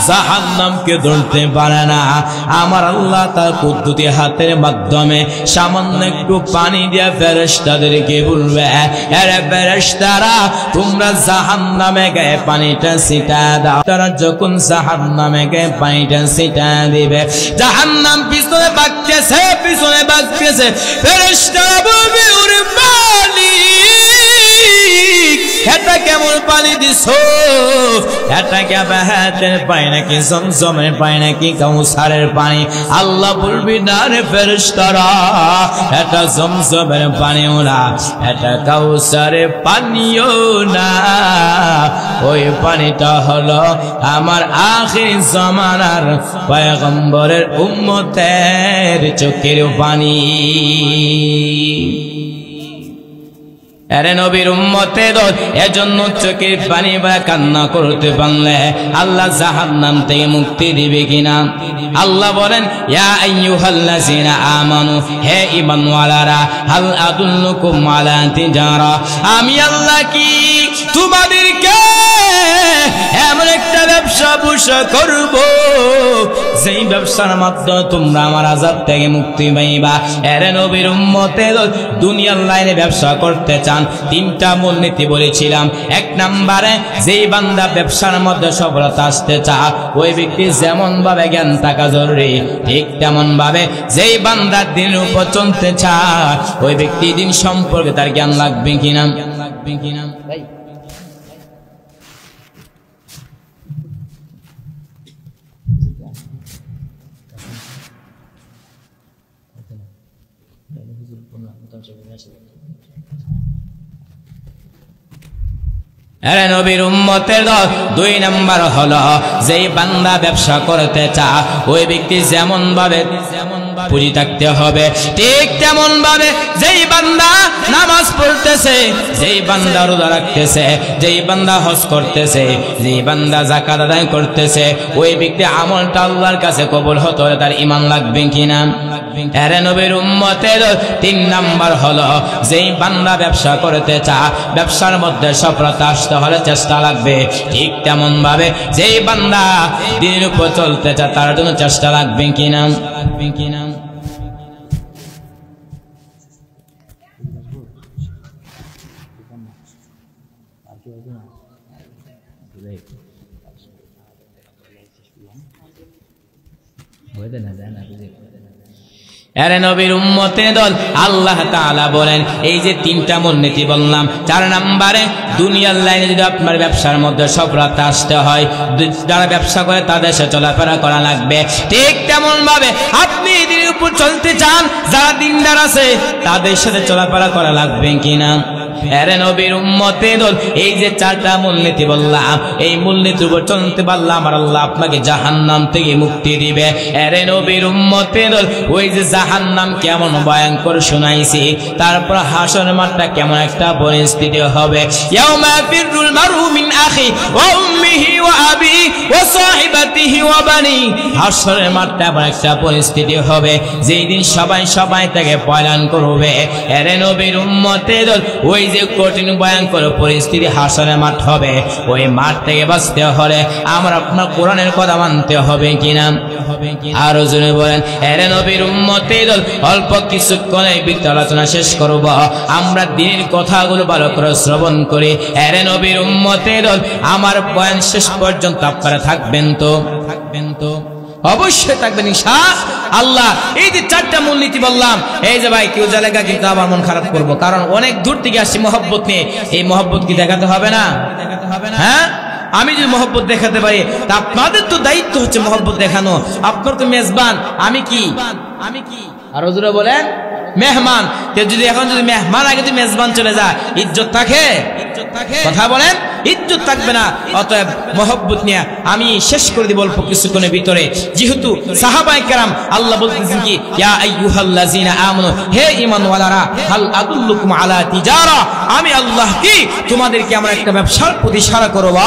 জাহান্নামকে ধরতে পারে না। আমার আল্লাহ তার কুদরতি হাতের মাধ্যমে সামান্য একটু পানি দিয়ে ফেরেশতাদেরকে বলবে, আরে ফেরেশতারা তোমরা জাহান্নামে গিয়ে পানিটা ছিটা দাও। তারা যখন জাহান্নামে গিয়ে পানিটা ছিটা দিবে, জাহান্নাম পিছনে ভাগতেছে, ফেরেশতারা বলবে, ওরে মালিক এটা কেমন পানি দিছো, এটা কি বাহাতের পানি নাকি জমজমের পানি নাকি কাউসারের পানি? আল্লাহ বলবি না রে ফেরেশতারা, এটা জমজমের পানিও না, এটা কাউসারের পানিও না, ওই পানিটা হলো আমার আখির জামানার পয়গম্বরের উম্মতের চোখের পানি। আরে নবীর উম্মতের এজন্য চোখের পানি বা কান্না করতে পারলে আল্লাহ জাহান্নাম থেকে মুক্তি দিবে কিনা? আল্লাহ বলেন, ইয়া আইয়ুহাল্লাযিনা আমানু, হে ঈমানওয়ালারা, হাল আদুল্লুকুম আলা তিজারা, আমি আল্লাহ কি তোমাদেরকে এমন একটা ব্যবসা করব যেই ব্যবসার মাধ্যমে তোমরা আমার আযাব থেকে মুক্তি পাইবা। আরে নবীর উম্মতের দুনিয়ার লাইনে ব্যবসা করতে চান, 3টা মূলনীতি বলেছিলাম। 1 নম্বরে যেই বান্দা ব্যবসার মধ্যে সফলতা আসতে চায় ওই ব্যক্তি যেমন ভাবে জ্ঞান থাকা জরুরি, ঠিক তেমন ভাবে যেই বান্দা দিনের উপর চলতে চায় ওই ব্যক্তি দিন সম্পর্কে তার জ্ঞান লাগবে কিনা। আরে নবীর উম্মতের 2 নম্বর হলো যেই বান্দা ব্যবসা করতে চায় ওই ব্যক্তি যেমন ভাবে পুঁজি থাকতে হবে, ঠিক তেমন ভাবে যেই বান্দা নামাজ পড়তেছে, যেই বান্দা রোজা রাখতেছে, যেই বান্দা হজ করতেছে, যেই বান্দা যাকাত আদায় করতেছে ওই ব্যক্তি আমলটা আল্লাহর কাছে কবুল হতে হলে তার ঈমান লাগবে কিনা। আরে নবীর উম্মতের 3 নম্বর হলো যেই বান্দা ব্যবসা করতে চায় ব্যবসার মধ্যে সফলতা আসতে হলে চেষ্টা লাগবে, ঠিক তেমন ভাবে যেই বান্দা দিনের উপর চলতে চায় তার জন্য চেষ্টা লাগবে কিনা। আরে নবীর উম্মতের দল আল্লাহ তাআলা বলেন, এই যে 3টা মূলনীতি বললাম, 4 নম্বরে দুনিয়ার লাইনে যদি আপনার ব্যবসার মধ্যে সফলতা আসতে হয় যারা ব্যবসা করে তাদের সাথে চলাফেরা করা লাগবে, ঠিক তেমন ভাবে আপনি দিনের উপর চলতে চান যারা দিনদার আছে তাদের সাথে চলাফেরা করা লাগবে কিনা। আরে নবীর উম্মতের দল এই যে 4টা মূলনীতি বললাম, এই মূলনীতির উপর চলতে পারলে আমার আল্লাহ আপনাকে জাহান্নাম থেকে মুক্তি দিবে। আরে নবীর উম্মতের দল ওই যে জাহান্নাম কেমন ভয়ঙ্কর শুনাইছি, তারপর হাসরের মাঠটা কেমন একটা পরিস্থিতি হবে। ইয়াউমা ফিরুল মারউ মিন আখি ওয়া উম্মিহি ওয়া আবি ওয়া সাহিবাতিহি ওয়া বানি, হাসরের মাঠটা এমন একটা পরিস্থিতি হবে যেই দিন সবাই থেকে পলায়ন করবে। আরে নবীর উম্মতের দল ওই যে কঠিন ভয়ঙ্কর পরিস্থিতি হাসরের মাঠ হবে, ওই মাঠ থেকে বাঁচতে হলে আমরা আপনার কোরআনের কথা মানতে হবে কিনা। আরো জোরে বলেন, আরে নবীর উম্মতের দল অল্প কিছুক্ষণে বিদ্যা আলোচনা শেষ করব, আমরা দিনের কথাগুলো ভালো করে শ্রবণ করি। আরে নবীর উম্মতের দল আমার বয়ান শেষ পর্যন্ত আপনারা থাকবেন তো? অবশ্যই থাকবেন ইনশাআল্লাহ। এই যে 4টা মূলনীতি বললাম, এই যে ভাই কেউ জায়গা কিন্তু আমার মন খারাপ করবো, কারণ অনেক দূর থেকে আসছি মহব্বত নিয়ে, এই মহব্বত কি দেখাতে হবে না? হ্যাঁ, আমি যদি মহব্বত দেখাতে পারি তা আপনাদের তো দায়িত্ব হচ্ছে মহব্বত দেখানো। আপনার তো মেজবান, আমি কি আর হুজুরে বলেন মেহমান। যদি এখন যদি মেহমান আগে যদি মেজবান চলে যায় ইজ্জত থাকে? কথা বলেন ইজ্জত থাকবে না। অতএব মহব্বত নিয়ে আমি শেষ করে দিব অল্প কিছুক্ষণের ভিতরে। যেহেতু সাহাবায়ে কেরাম আল্লাহ বলতেছেন কি, ইয়া আইয়ুহাল্লাযিনা আমানু, হে ঈমানওয়ালারা, হাল আদুল্লুকুম আলা তিজারা, আমি আল্লাহ কি তোমাদেরকে আমার একটা ব্যবসার প্রতি ইশারা করব,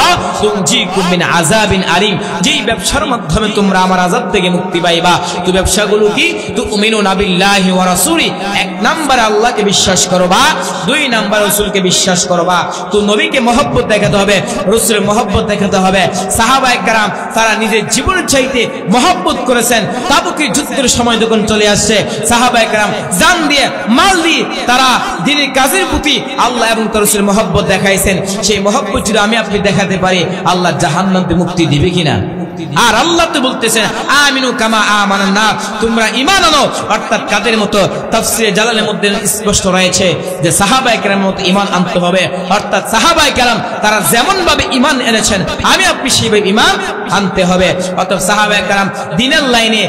তুনজিকুম মিন আযাবিন আলিম, যেই ব্যবসার মাধ্যমে তোমরা আমার আযাব থেকে মুক্তি পাইবা। তো ব্যবসাগুলো কি? তুমিনুনা বিল্লাহি ওয়া রাসূলি, এক নাম্বার আল্লাহকে বিশ্বাস করবা, দুই নাম্বার রাসূলকে বিশ্বাস করবা। তো নবীকে মহব্বত দেখাতে হবে, রাসূলের মহব্বত দেখাতে হবে। সাহাবায়ে কেরাম তারা নিজের জীবনের চাইতে মহব্বত করেছেন। তাবুকের যুদ্ধের সময় যখন চলে আসছে, সাহাবায়ে কেরাম জান দিয়ে মাল দিয়ে তারা দ্বীনের কাজের প্রতি আল্লাহ এবং তার রাসূলের মহব্বত দেখাইছেন। সেই মহব্বত যদি আমি আপনি দেখাতে পারি, আল্লাহ জাহান্নাম থেকে মুক্তি দিবে কিনা? আর আল্লাহ তো বলতেছেন আমিনু কামা আমানান নাস, তোমরা ঈমান আনো। অর্থাৎ কাদের মতো? তাফসীরে জালালের মধ্যে স্পষ্ট রয়েছে যে সাহাবায়ে কেরামের মতো ঈমান আনতে হবে। অর্থাৎ সাহাবায়ে কেরাম তারা যেমন ভাবে ঈমান এনেছেন, আমি আপনি সেইভাবে ঈমান আনতে হবে। অর্থাৎ সাহাবায়ে কেরাম দ্বীনের লাইনে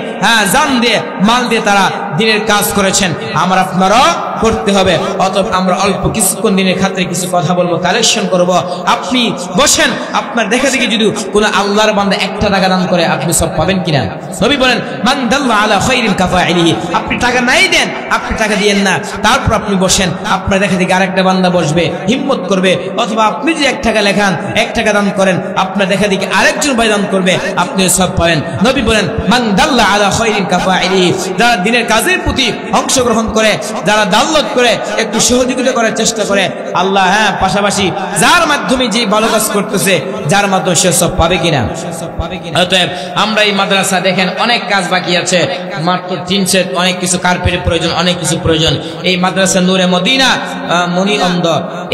জান দিয়ে মাল দিয়ে তারা দ্বীনের কাজ করেছেন, আমরা আপনারাও করতে হবে। অতএব আমরা অল্প কিছুক্ষণ দিনের খাতিরে কিছু কথা বলবো, কালেকশন করব। আপনি বসেন, আপনার দেখা দেখি যদি কোন আল্লাহর বান্দা 1 টাকা দান করে, আপনি সব পাবেন কিনা? নবী বলেন মান দাল্লা আলা খায়রিন কাফাইলিহি, আপনি টাকা নাই দেন, আপনি টাকা দিয়েন না, তারপর আপনি বসেন, আপনার দেখা দেখি আরেকটা বান্দা বসবে, হিম্মত করবে। অথবা আপনি যদি 1 টাকা লেখান, 1 টাকা দান করেন, আপনার দেখা দেখি আরেকজন ভাই দান করবে, আপনি সব পাবেন। নবী বলেন মান দাল্লা আলা খায়রিন কাফাইলিহি, যারা দ্বীনের কাজের প্রতি অংশগ্রহণ করে, যারা দাল্লত করে, একটু সহযোগিতা করার চেষ্টা করে, আল্লাহ পাশাপাশি যার মাধ্যমে যে ভালো কাজ করতেছে, যার মাধ্যমে সে সব পাবে কিনা? অতএব আমরা এই মাদ্রাসা দেখেন অনেক কাজ বাকি আছে, মাত্র 3 সেট, অনেক কিছু কার্পেটের প্রয়োজন, অনেক কিছু প্রয়োজন। এই মাদ্রাসা নূরে মদিনা মনি অন্ধ,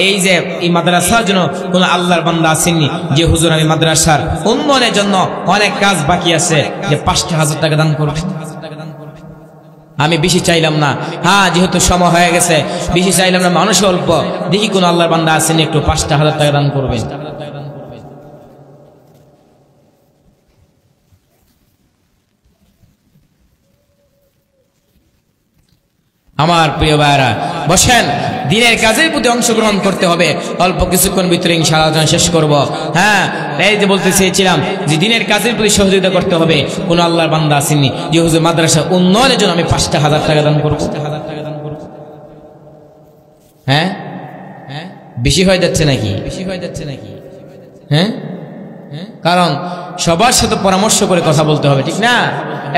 এই যে এই মাদ্রাসার জন্য কোন আল্লাহর বান্দা আসেননি যে হুজুর আমি মাদ্রাসার উন্নয়নের জন্য অনেক কাজ বাকি আছে, যে 5,000 টাকা দান করবেন। আমি বেশি চাইলাম না, যেহেতু সময় হয়ে গেছে, বেশি চাইলাম না, মানুষ অল্প, দেখি কোন আল্লাহর বান্দা আসেনি একটু 5,000 টাকা দান করবেন। আমার প্রিয় ভাইরা বসেন, দ্বীনের কাজের প্রতি অংশগ্রহণ করতে হবে। অল্প কিছুক্ষণ ভিতরে ইনশাআল্লাহ শেষ করব। এই যে বলতে চেয়েছিলাম যে দ্বীনের কাজের প্রতি সহযোগিতা করতে হবে। কোন আল্লাহর বান্দা আসেননি যে হুজুর মাদ্রাসা উন্নয়নের জন্য আমি 5,000 টাকা দান করব। বেশি হয়ে যাচ্ছে নাকি? কারণ সবার সাথে পরামর্শ করে কথা বলতে হবে, ঠিক না?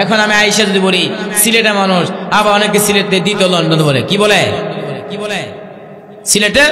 এখন আমি আয়েশা যদি বলি সিলেটে মানুষ, আবার অনেকে সিলেটে দ্বিতীয় লন্ডন বলে, কি বলে সিলেটে